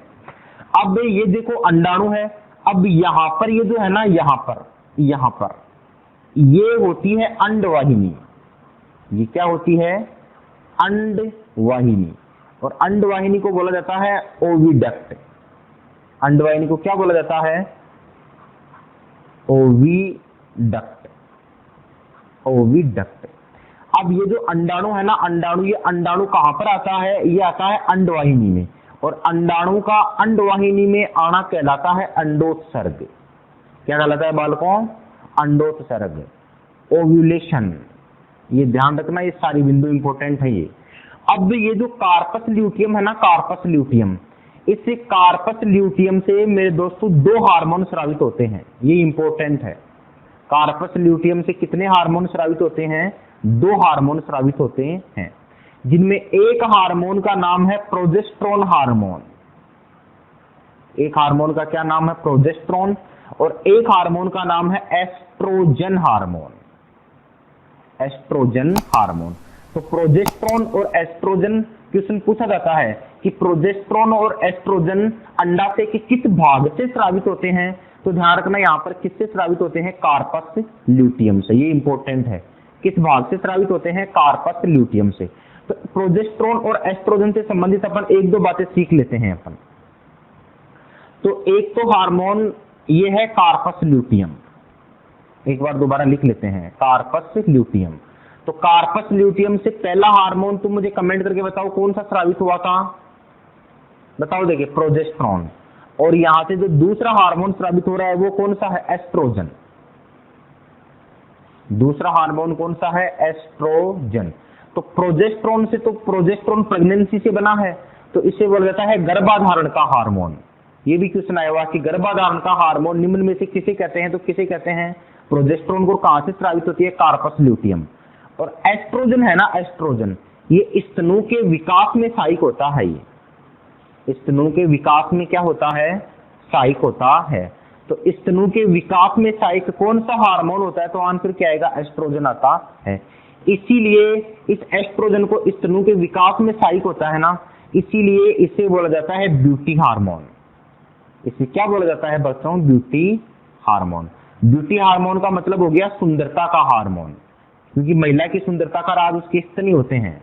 अब ये देखो अंडाणु है। अब यहां पर ये जो है ना, यहां पर ये होती है अंडवाहिनी। ये क्या होती है, अंडवाहिनी, और अंडवाहिनी को बोला जाता है ओविडक्ट। अंडवाहिनी को क्या बोला जाता है? ओविडक्ट। ओविडक्ट। अब ये जो अंडाणु है ना, अंडाणु, ये अंडाणु कहां पर आता है? ये आता है अंडवाहिनी में, और अंडाणु का अंडवाहिनी में आना कहलाता है अंडोत्सर्ग। क्या कहलाता है बालकों? अंडोत्सर्ग, ओव्यूलेशन। ये ध्यान रखना, ये सारी बिंदु इंपॉर्टेंट है ये। अब ये जो कार्पस ल्यूटियम है ना, कार्पस ल्यूटियम, इस कार्पस ल्यूटियम से मेरे दोस्तों 2 हार्मोन स्रावित होते हैं। ये इंपॉर्टेंट है। कार्पस ल्यूटियम से कितने हार्मोन स्रावित होते हैं? 2 हार्मोन स्रावित होते हैं, जिनमें एक हार्मोन का नाम है प्रोजेस्टेरोन हार्मोन। एक हार्मोन का क्या नाम है? प्रोजेस्टेरोन। और एक हार्मोन का नाम है एस्ट्रोजन हार्मोन। Oestrogen hormone. तो प्रोजेस्टेरोन और एस्ट्रोजन, क्वेश्चन पूछा जाता है कि प्रोजेस्टेरोन और एस्ट्रोजन अंडाशय के किस भाग से स्रावित होते हैं? तो ध्यान रखना, यहां पर किससे स्रावित होते हैं? कार्पस ल्यूटियम से। ये इंपॉर्टेंट है। किस भाग से स्रावित होते हैं? कार्पस ल्यूटियम से। तो प्रोजेस्टेरोन और एस्ट्रोजन से संबंधित अपन 1-2 बातें सीख लेते हैं अपन। तो एक तो हार्मोन ये है कार्पस ल्यूटियम, एक बार दोबारा लिख लेते हैं, कार्पस ल्यूटियम। तो कार्पस ल्यूटियम से पहला हार्मोन तुम मुझे कमेंट करके बताओ कौन सा स्रावित हुआ था? बताओ। देखिए, प्रोजेस्टेरोन। और यहां से जो दूसरा हार्मोन स्रावित हो रहा है वो कौन सा है? एस्ट्रोजन। दूसरा हार्मोन कौन सा है? एस्ट्रोजन। तो प्रोजेस्टेरोन से, तो प्रोजेस्टेरोन प्रेगनेंसी से बना है, तो इसे बोला जाता है गर्भाधारण का हार्मोन। ये भी क्वेश्चन आया हुआ कि गर्भाधारण का हार्मोन निम्न में से किसे कहते हैं? तो किसे कहते हैं? प्रोजेस्टेरोन को कहां से स्रावित होती है? Corpus luteum. और एस्ट्रोजन है ना, एस्ट्रोजन, ये स्तनों के विकास में सहायक होता है। ये स्तनों के विकास में क्या होता है? सहायक होता है। तो स्तनों के विकास में सहायक कौन सा हार्मोन होता है? तो आंसर क्या आएगा? एस्ट्रोजन आता है। इसीलिए इस एस्ट्रोजन को, स्तनों के विकास में सहायक होता है ना, इसीलिए इसे बोला जाता है ब्यूटी हार्मोन। इसे क्या बोला जाता है बच्चों? Beauty hormone. ब्यूटी हार्मोन का मतलब हो गया सुंदरता का हार्मोन, क्योंकि महिला की सुंदरता का राज उसके स्तन ही होते हैं।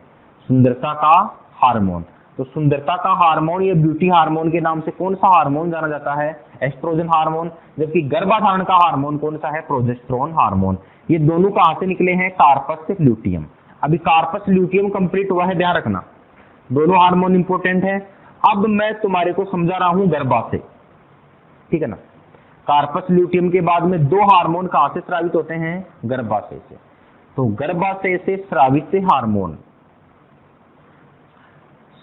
सुंदरता का हार्मोन, तो सुंदरता का हार्मोन या ब्यूटी हार्मोन के नाम से कौन सा हार्मोन जाना जाता है? Oestrogen hormone. जबकि गर्भाधारण का हार्मोन कौन सा है? Progesterone hormone. ये दोनों कहां से निकले हैं? Corpus luteum. अभी कार्पस ल्यूटियम कंप्लीट हुआ है, ध्यान रखना, दोनों हार्मोन इंपॉर्टेंट है। अब मैं तुम्हारे को समझा रहा हूं गर्भाशय, ठीक है ना। कार्पस ल्यूटियम के बाद में 2 हार्मोन कहां से स्रावित होते हैं? गर्भाशय से। तो गर्भाशय से स्रावित हार्मोन,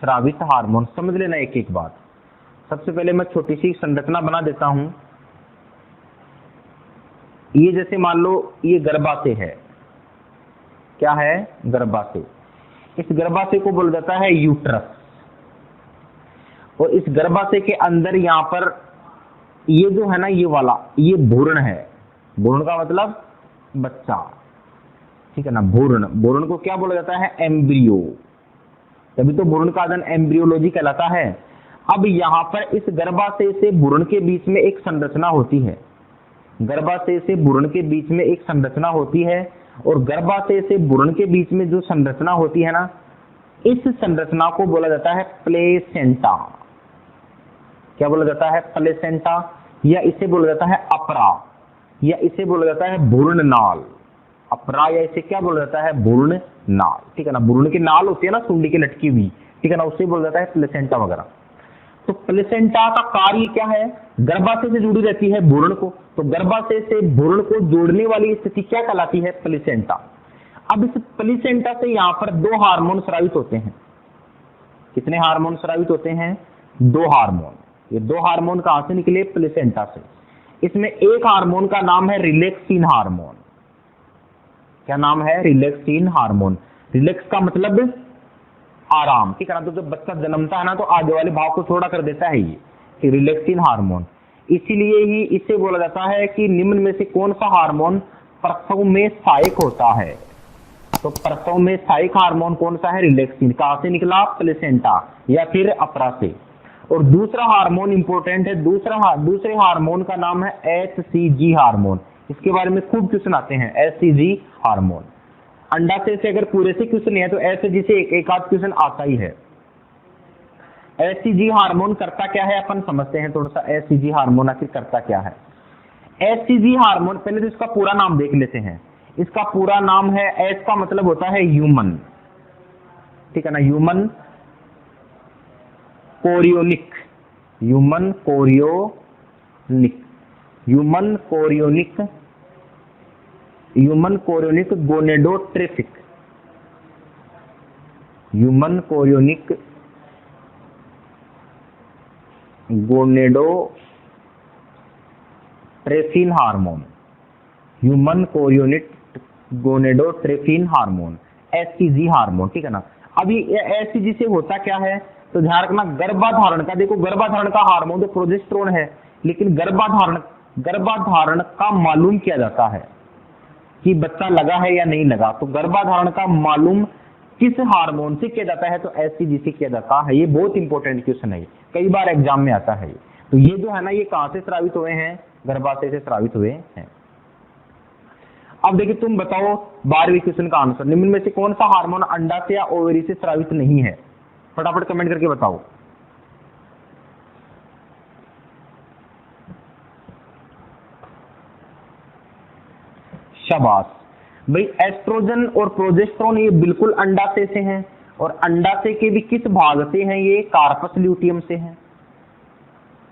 स्रावित हार्मोन समझ लेना एक एक बात। सबसे पहले मैं छोटी सी संरचना बना देता हूं। ये जैसे मान लो ये गर्भाशय है, क्या है? गर्भाशय। इस गर्भाशय को बोला जाता है यूट्रस। और इस गर्भाशय के अंदर यहां पर ये जो है ना, ये वाला, ये भ्रूण है। भ्रूण का मतलब बच्चा, ठीक है ना। भ्रूण, भ्रूण को क्या बोला जाता है? एम्ब्रियो। तभी तो भ्रूण का अध्ययन एम्ब्रियोलॉजी कहलाता है। अब यहां पर इस गर्भाशय से भ्रूण के बीच में एक संरचना होती है। गर्भाशय से भ्रूण के बीच में एक संरचना होती है, और गर्भाशय से भ्रूण के बीच में जो संरचना होती है ना, इस संरचना को बोला जाता है प्लेसेंटा। क्या बोला जाता है? प्लेसेंटा। या इसे बोला जाता है अपरा, या इसे बोला जाता है भ्रूण नाल। अपरा, या इसे क्या बोला जाता है? भ्रूण नाल, ठीक है ना। भ्रूण की नाल होती है ना, सुंडी की लटकी हुई, ठीक है ना, उससे बोला जाता है प्लेसेंटा वगैरह। तो प्लेसेंटा का कार्य क्या है? गर्भाशय से जुड़ी रहती है भ्रूण को, तो गर्भाशय से भ्रूण को जोड़ने वाली स्थिति क्या कहलाती है? प्लेसेंटा। अब इस प्लेसेंटा से यहां पर 2 हार्मोन स्रावित होते हैं। कितने हार्मोन स्रावित होते हैं? 2 हार्मोन। ये 2 हार्मोन कहां से निकले? प्लेसेंटा से। इसमें एक हार्मोन का नाम है रिलैक्सिन हार्मोन। क्या नाम है? Relaxin hormone. रिलैक्स का मतलब आराम, ठीक है ना। तो जब बच्चा जन्मता है ना, तो आगे वाले भाव को छोड़ा कर देता है ये रिलैक्सिन हार्मोन। इसीलिए ही इसे बोला जाता है कि निम्न में से कौन सा हार्मोन प्रसव में सहायक होता है? तो प्रसव में सहायक हार्मोन कौन सा है? रिलैक्सिन। कहां से निकला? प्लेसेंटा या फिर अपरा से। और दूसरा हार्मोन इंपॉर्टेंट है, दूसरे हार्मोन का नाम है HCG हार्मोन। इसके बारे में खूब क्वेश्चन आते हैं, HCG हार्मोन। अंडाशय से अगर पूरे से क्वेश्चन है तो ऐसे जिसे एक आध क्वेश्चन आता ही है। एचसीजी हार्मोन करता क्या है अपन समझते हैं थोड़ा सा। एचसीजी हार्मोन आखिर करता क्या है? एचसीजी हार्मोन, पहले तो इसका पूरा नाम देख लेते हैं। इसका पूरा नाम है, एच का मतलब होता है ह्यूमन, ठीक है ना, human chorionic, human chorionic, human chorionic, human chorionic gonadotrophic, human chorionic gonadotrophin hormone, human chorionic gonadotrophin hormone, HCG hormone, ठीक है ना। अभी एचसीजी से होता क्या है तो ध्यान रखना, गर्भाधारण का, देखो गर्भाधारण का हार्मोन तो प्रोजेस्टेरोन है, लेकिन गर्भाधारण का मालूम किया जाता है कि बच्चा लगा है या नहीं लगा। तो गर्भाधारण का मालूम किस हार्मोन से किया जाता है? तो एचसीजी से किया जाता है। ये बहुत इंपॉर्टेंट क्वेश्चन है, कई बार एग्जाम में आता है। तो ये जो है ना, ये कहां से स्रावित हुए हैं? गर्भाशय से स्रावित हुए हैं। अब देखिए, तुम बताओ 12वीं क्वेश्चन का आंसर, निम्न में से कौन सा हार्मोन अंडाशय या ओवरी से स्रावित नहीं है? फटाफट कमेंट करके बताओ। शाबाश भाई, एस्ट्रोजन और प्रोजेस्टेरोन ये बिल्कुल अंडाशय से हैं, और अंडाशय के भी किस भाग से हैं? ये कार्पस ल्यूटियम से हैं,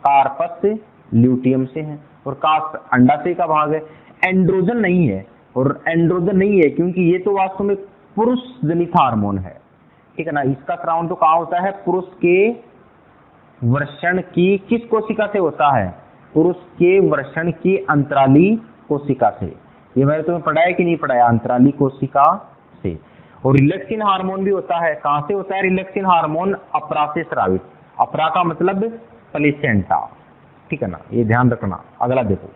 कार्पस ल्यूटियम से हैं, और कार्प अंडाशय का भाग है। एंड्रोजन नहीं है, और एंड्रोजन नहीं है क्योंकि ये तो वास्तव में पुरुष जनित हार्मोन है, ठीक है ना। इसका स्राव तो कहाँ होता है? पुरुष के वृषण की किस कोशिका से होता है? पुरुष के वृषण की अंतराली कोशिका से। ये मैंने तुम्हें पढ़ाया कि नहीं पढ़ाया? अंतराली कोशिका से। और रिलैक्सिन हार्मोन भी होता है, कहां से होता है रिलैक्सिन हार्मोन? अपरा से स्रावित। अपरा का मतलब प्लेसेंटा, ठीक है ना, ये ध्यान रखना। अगला देखो,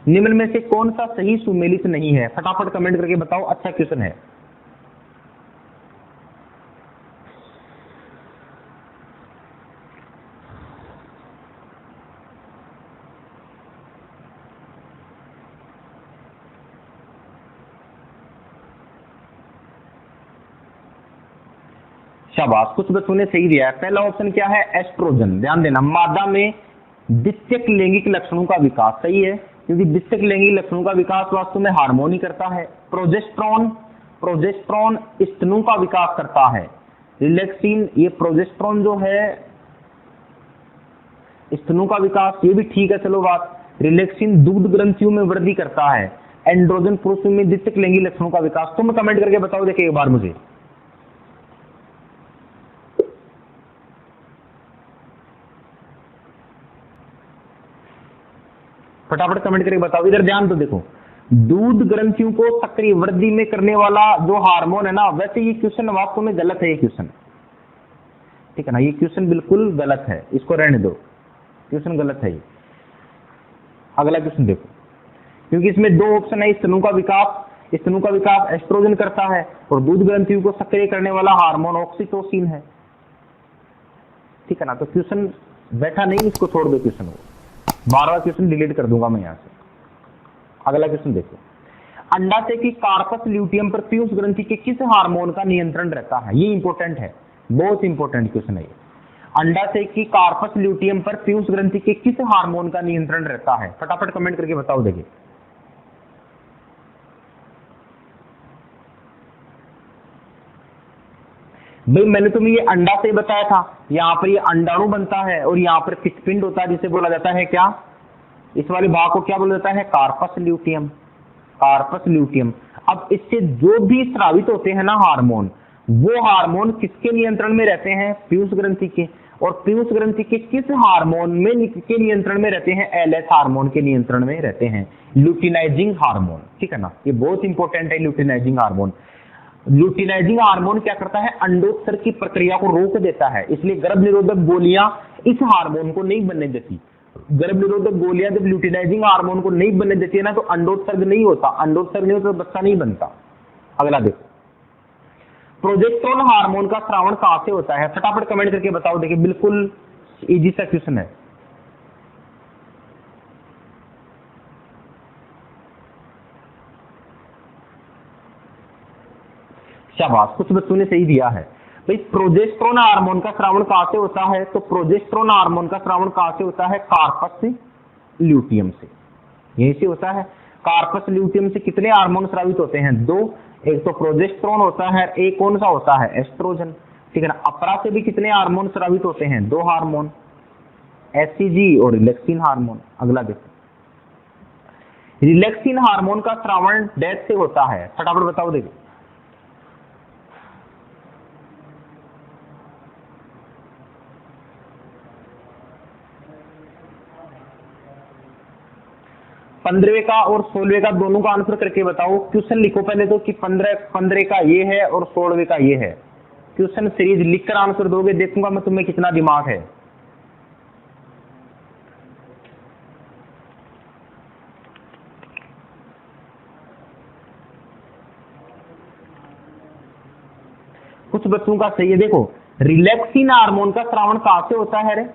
निम्न में से कौन सा सही सुमेलित नहीं है? फटाफट कमेंट करके बताओ, अच्छा क्वेश्चन है। शाबाश, कुछ बच्चों ने सही दिया है। पहला ऑप्शन क्या है? एस्ट्रोजन। ध्यान देना, मादा में द्वितीयक लैंगिक लक्षणों का विकास, सही है, क्योंकि द्वितीयक लैंगिक लक्षणों का विकास वास्तव में हार्मोन ही करता है। प्रोजेस्टेरोन, प्रोजेस्टेरोन स्तनों का विकास करता है। रिलैक्सिन, ये प्रोजेस्टेरोन जो है स्तनों का विकास, ये भी ठीक है, चलो बात। रिलैक्सिन दुग्ध ग्रंथियों में वृद्धि करता है। एंड्रोजन पुरुषों में द्वितीयक लैंगिक लक्षणों का विकास। तुम कमेंट करके बताओ, देखिए एक बार मुझे। फटाफट कमेंट करके बताओ। इधर ध्यान तो देखो, दूध ग्रंथियों को सक्रिय वृद्धि में करने वाला जो हार्मोन है ना, वैसे ये क्वेश्चन वास्तव में गलत है, ये क्वेश्चन, ठीक है ना, ये क्वेश्चन बिल्कुल गलत है, इसको रहने दो, क्वेश्चन गलत है ये। अगला क्वेश्चन देखो, क्योंकि इसमें दो ऑप्शन है, स्तनों का विकास एस्ट्रोजन करता है, और दूध ग्रंथियों को सक्रिय करने वाला हार्मोन ऑक्सीटोसिन है, ठीक है ना। तो क्वेश्चन बैठा नहीं, इसको छोड़ दो क्वेश्चन को, 12वां क्वेश्चन डिलीट कर दूंगा मैं यहां से। अगला क्वेश्चन देखो, अंडाशय की कार्पस ल्यूटियम पर पीयूष ग्रंथि के किस हार्मोन का नियंत्रण रहता है? ये इंपॉर्टेंट है, बहुत इंपॉर्टेंट क्वेश्चन है ये। अंडाशय की कार्पस ल्यूटियम पर पीयूष ग्रंथि के किस हार्मोन का नियंत्रण रहता है? फटाफट कमेंट करके बताओ। देखिए, भाई मैंने तुम्हें ये अंडाशय बताया था, यहाँ पर ये अंडाणु बनता है, और यहाँ पर पित्तपिंड होता है, जिसे बोला जाता है क्या? इस वाले भाग को क्या बोला जाता है? Corpus luteum, corpus luteum. अब इससे जो भी स्रावित होते हैं ना हार्मोन, वो हार्मोन किसके नियंत्रण में रहते हैं? पीयूष ग्रंथि के। और पीयूष ग्रंथि के किस हार्मोन में के नियंत्रण में रहते हैं? एलएच हार्मोन के नियंत्रण में रहते हैं, ल्यूटिनाइजिंग हार्मोन, ठीक है ना। ये बहुत इंपॉर्टेंट है, ल्यूटिनाइजिंग हार्मोन। ल्यूटिनाइजिंग हार्मोन क्या करता है? अंडोत्सर्ग की प्रक्रिया को रोक देता है, इसलिए गर्भ निरोधक गोलियां इस हार्मोन को नहीं बनने देती। गर्भ निरोधक गोलियां जब ल्यूटिनाइजिंग हार्मोन को नहीं बनने देती है ना, तो अंडोत्सर्ग नहीं होता, अंडोत्सर्ग नहीं होता तो बच्चा नहीं बनता। अगला देखो, प्रोजेस्टेरोन हार्मोन का स्रावन कहां से होता है? फटाफट कमेंट करके बताओ। देखिए, बिल्कुल इजी सा क्वेश्चन है। शाबाश, कुछ बच्चों ने सही दिया है। भाई प्रोजेस्टेरोन हार्मोन का स्रावन कहां से होता है? तो प्रोजेस्टेरोन हार्मोन का स्रावन कहां से होता है? कार्पस ल्यूटियम से, यहीं से होता है। कार्पस ल्यूटियम से कितने हार्मोन स्रावित होते हैं? 2। एक तो प्रोजेस्टेरोन होता है, एक कौन सा होता है? एस्ट्रोजन, ठीक है ना। अपरा से भी कितने हार्मोन स्रावित होते हैं? 2 हार्मोन, एससीजी और रिलैक्सिन हार्मोन। अगला देखो, रिलैक्सिन हार्मोन का स्रावन डेथ से होता है, फटाफट बताओ। देखो पंद्रहवें का और 16वें का दोनों का आंसर करके बताओ। क्वेश्चन लिखो पहले तो कि 15 का ये है और 16वें का ये है। क्वेश्चन सीरीज लिखकर आंसर दोगे, देखूंगा मैं तुम्हें कितना दिमाग है। कुछ बच्चों का सही है। देखो रिलैक्सिन हार्मोन का स्रावन कहां से होता है रे?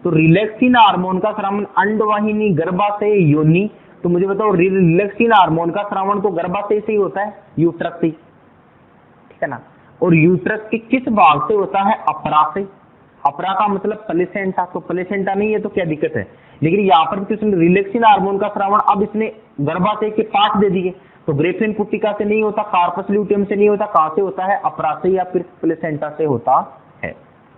तो रिलैक्सिन हार्मोन का स्रावन अंडवाहिनी, गर्भाशय, योनि। तो मुझे बताओ रिलैक्सिन हार्मोन का स्रावन तो गर्भाशय से ही होता है, यूट्रस से, ठीक है ना। और यूट्रस के किस भाग से होता है? अपरा से। अपरा का मतलब प्लेसेंटा, तो प्लेसेंटा नहीं है तो क्या दिक्कत है? लेकिन यहाँ पर किसने रिलैक्सिन हार्मोन का स्रावन अब इसने गर्भाशय के पार्ट दे दिए, तो ग्रेफिन पुट्टिका से नहीं होता, कार्पस ल्यूटियम से नहीं होता, कहां से होता है? अपरा से या फिर प्लेसेंटा से होता है,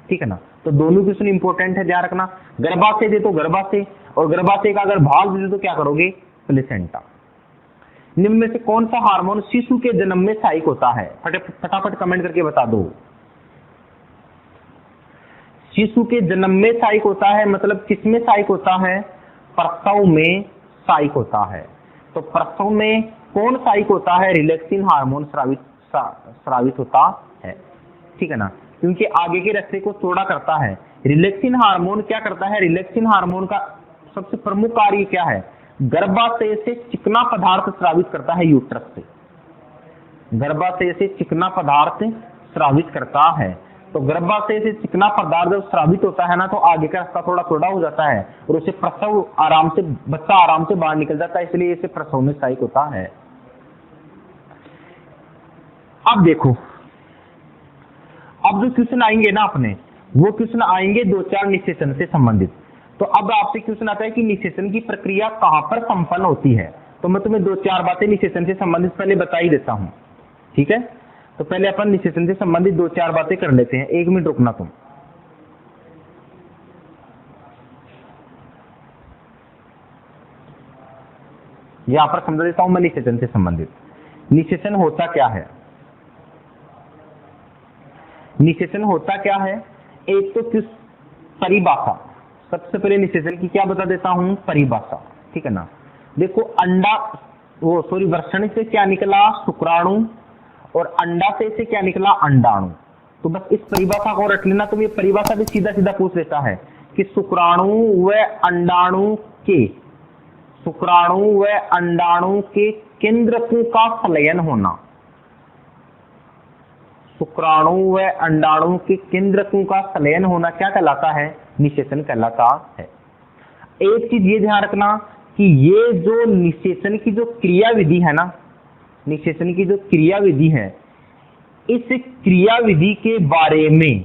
ठीक है ना। तो दोनों क्वेश्चन इंपॉर्टेंट है, ध्यान रखना। गर्भाशय दे तो गर्भाशय, और गर्भाशय का अगर भाग दे तो क्या करोगे? प्लेसेंटा। निम्न में से कौन सा हार्मोन शिशु के जन्म में सहायक होता है? फटाफट कमेंट करके बता दो। शिशु के जन्म में सहायक होता है, मतलब किसमें सहायक होता है? प्रसव में सहायक होता है। तो प्रसव में कौन सहायक होता है? रिलैक्सिन हार्मोन स्रावित होता है, ठीक है ना, क्योंकि आगे के रास्ते को चौड़ा करता है। रिलैक्सिन हार्मोन क्या करता है? रिलैक्सिन हार्मोन का सबसे प्रमुख कार्य क्या है? गर्भाशय से चिकना पदार्थ स्रावित करता है, यूट्रस से। गर्भाशय से चिकना पदार्थ स्रावित करता है। तो गर्भाशय से चिकना पदार्थ जब स्रावित होता है ना, तो आगे का रास्ता थोड़ा चौड़ा हो जाता है और उसे प्रसव आराम से, बच्चा आराम से बाहर निकल जाता है, इसलिए इसे प्रसव में सहायक होता है। अब देखो, अब जो क्वेश्चन आएंगे ना अपने, वो क्वेश्चन आएंगे 2-4 निषेचन से संबंधित। तो अब आपसे क्वेश्चन आता है कि निषेचन की प्रक्रिया कहां पर संपन्न होती है। तो मैं तुम्हें 2-4 बातें निषेचन से संबंधित पहले बता ही देता हूं, ठीक है। तो पहले अपन निषेचन से संबंधित 2-4 बातें कर लेते हैं। 1 मिनट रुकना तुम। यहां पर समझा देता हूं मैं निषेचन से संबंधित। निषेचन होता क्या है? निषेचन होता क्या है? एक तो किस परिभाषा, सबसे पहले निषेचन की क्या बता देता हूं? परिभाषा, ठीक है ना। देखो अंडा, वो सॉरी, वृषण से क्या निकला? शुक्राणु, और अंडाशय से क्या निकला? अंडाणु। तो बस इस परिभाषा को रख लेना। तो ये परिभाषा भी सीधा सीधा पूछ लेता है कि शुक्राणु व अंडाणु के, शुक्राणु व अंडाणु के केंद्रकों का संलयन होना, शुक्राणु व अंडाणु के केंद्रकों का संलयन होना क्या कहलाता है? निषेचन कहलाता है। एक चीज ये ध्यान रखना कि ये जो निषेचन की जो क्रिया विधि है ना, निषेचन की जो क्रिया विधि है, इस क्रिया विधि के बारे में,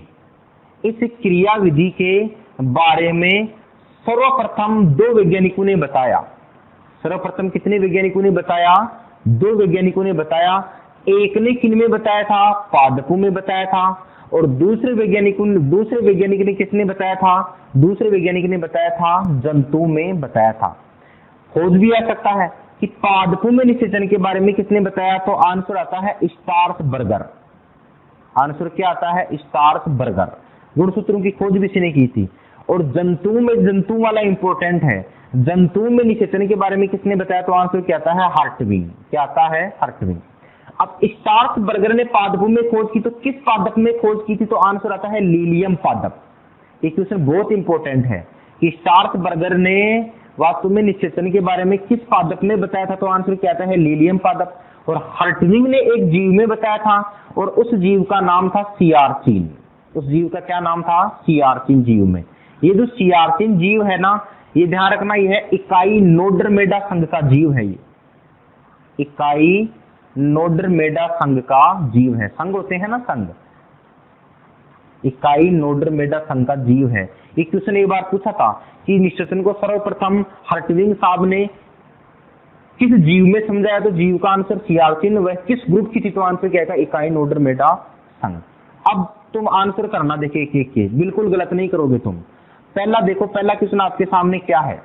इस क्रिया विधि के बारे में सर्वप्रथम 2 वैज्ञानिकों ने बताया। सर्वप्रथम कितने वैज्ञानिकों ने बताया? 2 वैज्ञानिकों ने बताया। एक ने किन में बताया था? पादपों में बताया था। और दूसरे वैज्ञानिक ने किसने बताया था? दूसरे वैज्ञानिक ने बताया था जंतु में बताया था। खोज भी आ सकता है कि पादपों में निषेचन के बारे में किसने बताया? तो आंसर आता है स्टार्सबर्गर। आंसर क्या आता है? स्टार्सबर्गर। गुणसूत्रों की खोज भी इसने की थी। और जंतु में, जंतु वाला इंपॉर्टेंट है, जंतु में निषेचन के बारे में किसने बताया? तो आंसर क्या आता है? हार्टविंग। क्या आता है? हार्टविंग। अब स्टार्सबर्गर ने पादपों में खोज की, तो किस पादप में खोज की थी? तो आंसर आता है लीलियम पादप। ये क्वेश्चन बहुत इंपॉर्टेंट है कि स्टार्सबर्गर ने वास्तव में निषेचन के बारे में किस पादप में बताया था? तो आंसर क्या आता है? लीलियम पादप। और हार्टविंग ने एक जीव में बताया था, और उस जीव का नाम था सियारचीन। उस जीव का क्या नाम था? सियारचीन जीव में। ये जो सियारचीन जीव है ना, ये ध्यान रखना, यह इकाई नोड्रमेडा संघ का जीव है। ये इकाई नोडरमेडा संघ का जीव है। संघ होते हैं ना, संघ, इकाई नोडरमेडा संघ का जीव है। एक क्वेश्चन एक बार पूछा था कि निश्चेतन को सर्वप्रथम हर्टविग साहब ने किस जीव में समझाया, तो जीव का आंसर सियाचिन। वह किस ग्रुप की थी, तो आंसर क्या है, इकाई नोडरमेडा संघ। अब तुम आंसर करना, देखिए एक एक के, बिल्कुल गलत नहीं करोगे तुम। पहला देखो, पहला क्वेश्चन आपके सामने क्या है,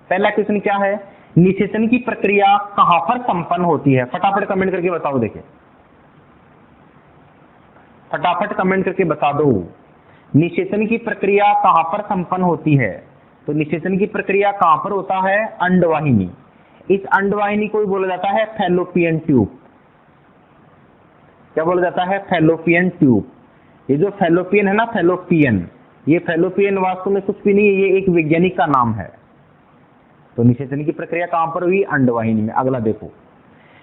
पहला क्वेश्चन क्या है, निषेचन की प्रक्रिया कहां पर संपन्न होती है? फटाफट कमेंट करके बताओ, देखिए फटाफट कमेंट करके बता दो, निषेचन की प्रक्रिया कहां पर संपन्न होती है? तो निषेचन की प्रक्रिया कहां पर होता है? अंडवाहिनी। इस अंडवाहिनी को बोला जाता है फैलोपियन ट्यूब। क्या बोला जाता है? Fallopian tube. ये जो फैलोपियन है ना, फैलोपियन, ये फैलोपियन वास्तव में कुछ भी नहीं है, ये एक वैज्ञानिक का नाम है। तो निषेचन की प्रक्रिया कहां पर हुई? अंडवाहिनी में। अगला देखो,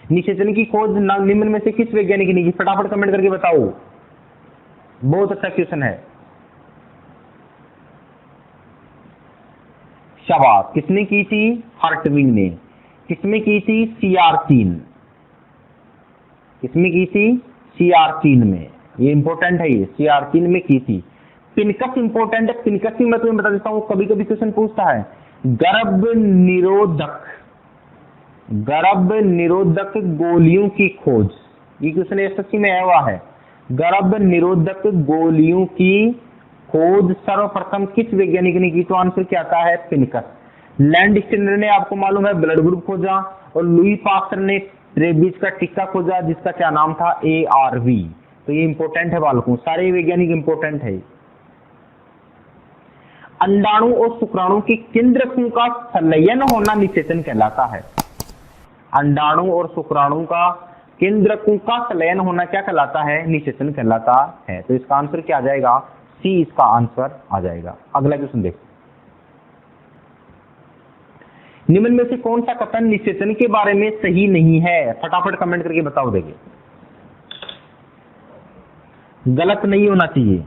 निषेचन की खोज निम्न में से किस वैज्ञानिक ने की? फटाफट कमेंट करके बताओ, बहुत अच्छा क्वेश्चन है, शाबाश। किसने की थी? हर्टविग ने। किसमें की थी? सियाचिन। किसमें की थी? सियाचिन में। ये इंपॉर्टेंट है, ये सियाचिन में की थी। पिनकस इंपॉर्टेंट है, पिनकस में मैं तुम्हें बता देता हूं, कभी कभी क्वेश्चन पूछता है, गर्भ निरोधक, गर्भ निरोधक गोलियों की खोज, ये क्वेश्चन एसएससी में आया हुआ है। गर्भ निरोधक गोलियों की खोज सर्वप्रथम किस वैज्ञानिक ने की? तो आंसर क्या आता है? पिनकस। लैंड स्टेनर ने, आपको मालूम है, ब्लड ग्रुप खोजा, और लुई पास्टर ने रेबीज का टीका खोजा, जिसका क्या नाम था? ARV। तो ये इंपॉर्टेंट है बालकों, सारे वैज्ञानिक इंपॉर्टेंट है। अंडाणु और शुक्राणु की केंद्रकों का संलयन होना निषेचन कहलाता है। अंडाणु और शुक्राणु का केंद्रकों का संलयन होना क्या कहलाता है? निषेचन कहलाता है। तो इसका आंसर क्या आ जाएगा? सी इसका आंसर आ जाएगा। अगला क्वेश्चन देखो, निम्न में से कौन सा कथन निषेचन के बारे में सही नहीं है? फटाफट कमेंट करके बताओ, देखिए गलत नहीं होना चाहिए।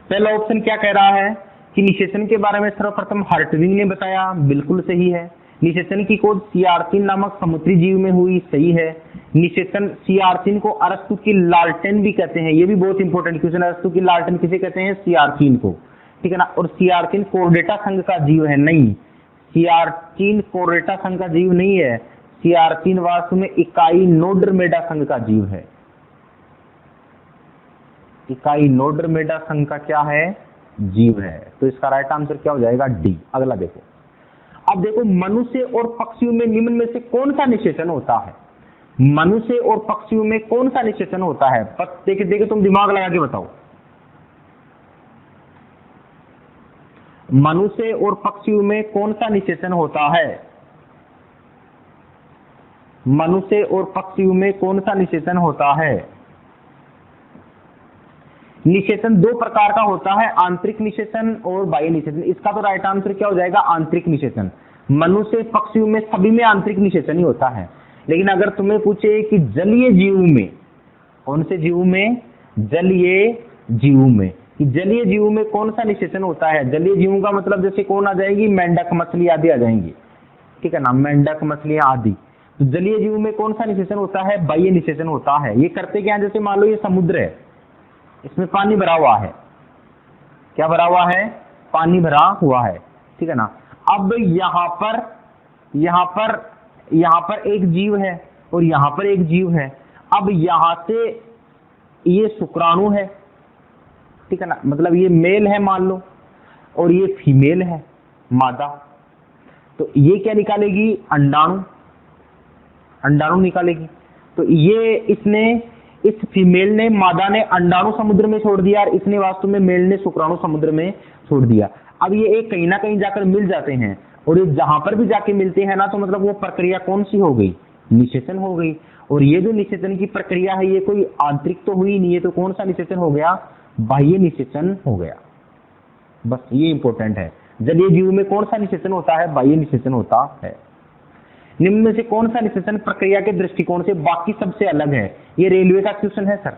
पहला ऑप्शन क्या कह रहा है कि निषेचन के बारे में सर्वप्रथम हर्टविग ने बताया, बिल्कुल सही है। निषेचन की खोज सियाचिन नामक समुद्री जीव में हुई, सही है। निषेचन, सियाचिन को अरस्तु की लालटेन भी कहते हैं, ये भी बहुत इंपॉर्टेंट क्वेश्चन है। अरस्तु की लालटेन किसे कहते हैं? सियाचिन को, ठीक है ना। और सियाचिन कोर्डेटा संघ का जीव है? नहीं, सियाचिन कोर्डेटा संघ का जीव नहीं है। सियाचिन वास्तव में इकाई नोडरमेडा संघ का जीव है। इकाई नोडरमेडा संघ का क्या है? जीव है। तो इसका राइट आंसर क्या हो जाएगा? डी। अगला देखो, अब देखो, मनुष्य और पक्षियों में निम्न में से कौन सा निषेचन होता है? मनुष्य और पक्षियों में कौन सा निषेचन होता है? देखे देखे, तुम दिमाग लगा के बताओ। मनुष्य और पक्षियों में कौन सा निषेचन होता है? मनुष्य और पक्षियों में कौन सा निषेचन होता है? निषेचन दो प्रकार का होता है, आंतरिक निषेचन और बाह्य निषेचन। इसका तो राइट आंसर क्या हो जाएगा? आंतरिक निषेचन। मनुष्य पक्षियों में सभी में आंतरिक निषेचन ही होता है। लेकिन अगर तुम्हें पूछे कि जलीय जीव में, कौन से जीव में? जलीय जीव में, कि जलीय जीव में कौन सा निषेचन होता है? जलीय जीवों का मतलब जैसे कौन आ जाएगी? मेंढक मछली आदि आ जाएंगी, ठीक है ना, मेंढक मछलियां आदि। तो जलीय जीव में कौन सा निषेचन होता है? बाह्य निषेचन होता है। ये करते क्या है? जैसे मान लो ये समुद्र है, इसमें पानी भरा हुआ है। क्या भरा हुआ है? पानी भरा हुआ है, ठीक है ना। अब यहाँ पर एक जीव है और यहाँ पर एक जीव है। अब यहाँ से ये शुक्राणु है, ठीक है ना, मतलब ये मेल है मान लो, और ये फीमेल है, मादा। तो ये क्या निकालेगी? अंडाणु, अंडाणु निकालेगी। तो ये इस फीमेल ने, मादा ने अंडाणु समुद्र में छोड़ दिया, और इसने वास्तव में, मेल ने शुक्राणु समुद्र में छोड़ दिया। अब ये एक कहीं ना कहीं जाकर मिल जाते हैं, और ये जहां पर भी जाके मिलते हैं ना, तो मतलब वो प्रक्रिया कौन सी हो गई? निषेचन हो गई। और ये जो निषेचन की प्रक्रिया है, ये कोई आंतरिक तो हुई नहीं है, तो कौन सा निषेचन हो गया? बाह्य निषेचन हो गया। बस ये इंपॉर्टेंट है, जलीय जीव में कौन सा निषेचन होता है? बाह्य निषेचन होता है। निम्न में से कौन सा निषेचन प्रक्रिया के दृष्टिकोण से बाकी सबसे अलग है? ये रेलवे का क्वेश्चन है सर,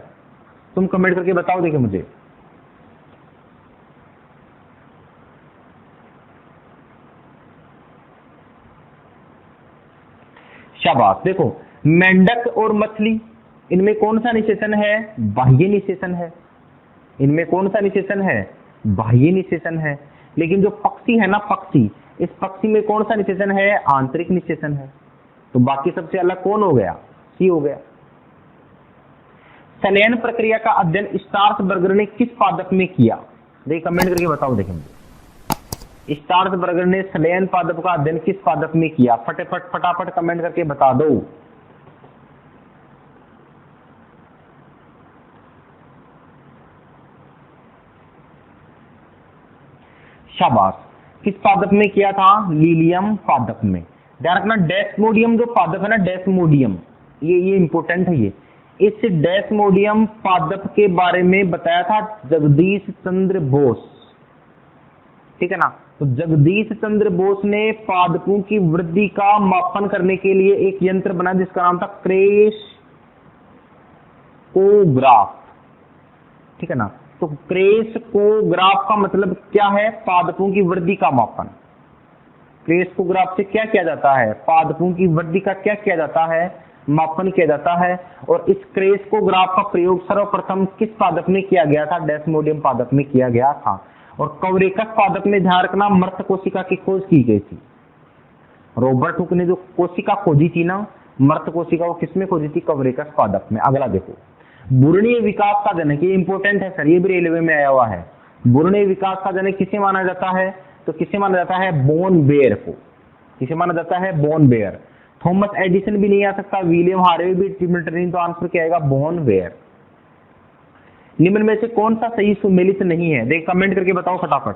तुम कमेंट करके बताओ देखिए मुझे। शाबाश। देखो मेंढक और मछली, इनमें कौन सा निषेचन है? बाह्य निषेचन है। इनमें कौन सा निषेचन है? बाह्य निषेचन है। लेकिन जो पक्षी है ना, पक्षी, इस पक्षी में कौन सा निषेचन है? आंतरिक निषेचन है। तो बाकी सबसे अलग कौन हो गया? सी हो गया। संलयन प्रक्रिया का अध्ययन स्टार्सबर्गर ने किस पादप में किया? देखिए कमेंट करके बताओ देखिए मुझे। स्टार्सबर्गर ने संलयन पादप का अध्ययन किस पादप में किया? फटाफट कमेंट करके बता दो। शाबाश। किस पादप में किया था? लीलियम पादप में। ध्यान रखना, डेस्मोडियम जो पादप है ना, डेस्मोडियम, ये इंपोर्टेंट है। ये इस डेस्मोडियम पादप के बारे में बताया था जगदीश चंद्र बोस, ठीक है ना। तो जगदीश चंद्र बोस ने पादपों की वृद्धि का मापन करने के लिए एक यंत्र बनाया जिसका नाम था क्रेस्कोग्राफ, ठीक है ना। तो क्रेस्कोग्राफ का मतलब क्या है? पादपों की वृद्धि का मापन। क्रेस्कोग्राफ से क्या किया जाता है? पादपों की वृद्धि का क्या किया जाता है? मापन किया जाता है। और इस क्रेस्कोग्राफ का प्रयोग सर्वप्रथम किस पादप में किया गया था? डेस्मोडियम पादप में किया गया था। और कवरेकस पादप में ध्यान रखना, मृत कोशिका की खोज की गई थी। रॉबर्ट हुक ने जो कोशिका खोजी थी ना, मृत कोशिका, वो किसमें खोजी थी? कवरेकस पादप में। अगला देखो, भ्रूणीय विकास का जनक, ये इंपोर्टेंट है सर, ये भी रेलवे में आया हुआ है। भ्रूणीय विकास का जनक किसे माना जाता है? तो किसे माना जाता है? बोन बेयर को। किसे माना जाता है? Bone bear. थॉमस एडिसन भी नहीं आ सकता, विलियम हार्वे भी टिम्बल्टन नहीं, तो आंसर क्या आएगा? बोन बेयर। निम्न में से कौन सा सही सुमेलित नहीं है? देख कमेंट करके बताओ फटाफट।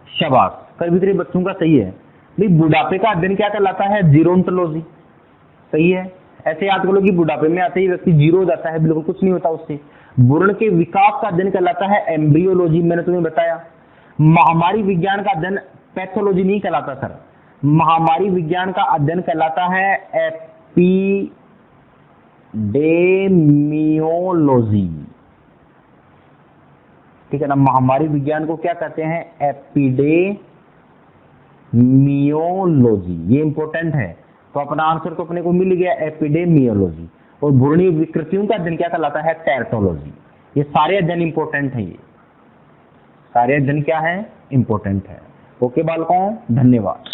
शाबाश, कभी तेरे बच्चों का सही है। भाई बुढ़ापे का अध्ययन क्या कहलाता है? जीरोंटोलॉजी। सही है। ऐसे याद करो कि बुढ़ापे में आते ही व्यक्ति जीरो हो जाता है, बिल्कुल कुछ नहीं होता उससे। भ्रूण के विकास का अध्ययन कहलाता है एम्ब्रियोलॉजी, मैंने तुम्हें बताया। महामारी विज्ञान का अध्ययन पैथोलॉजी नहीं कहलाता सर, महामारी विज्ञान का अध्ययन कहलाता है एपिडेमियोलॉजी, ठीक है ना। महामारी विज्ञान को क्या कहते हैं? एपिडेमियोलॉजी। ये इंपॉर्टेंट है। तो अपना आंसर तो अपने को मिल गया, एपिडेमियोलॉजी। और भ्रूणीय विकृतियों का अध्ययन क्या कहलाता है? टेर्टोलॉजी। ये सारे अध्ययन इंपॉर्टेंट है, ये सारे अध्ययन क्या है? इंपॉर्टेंट है। ओके बालकों, धन्यवाद।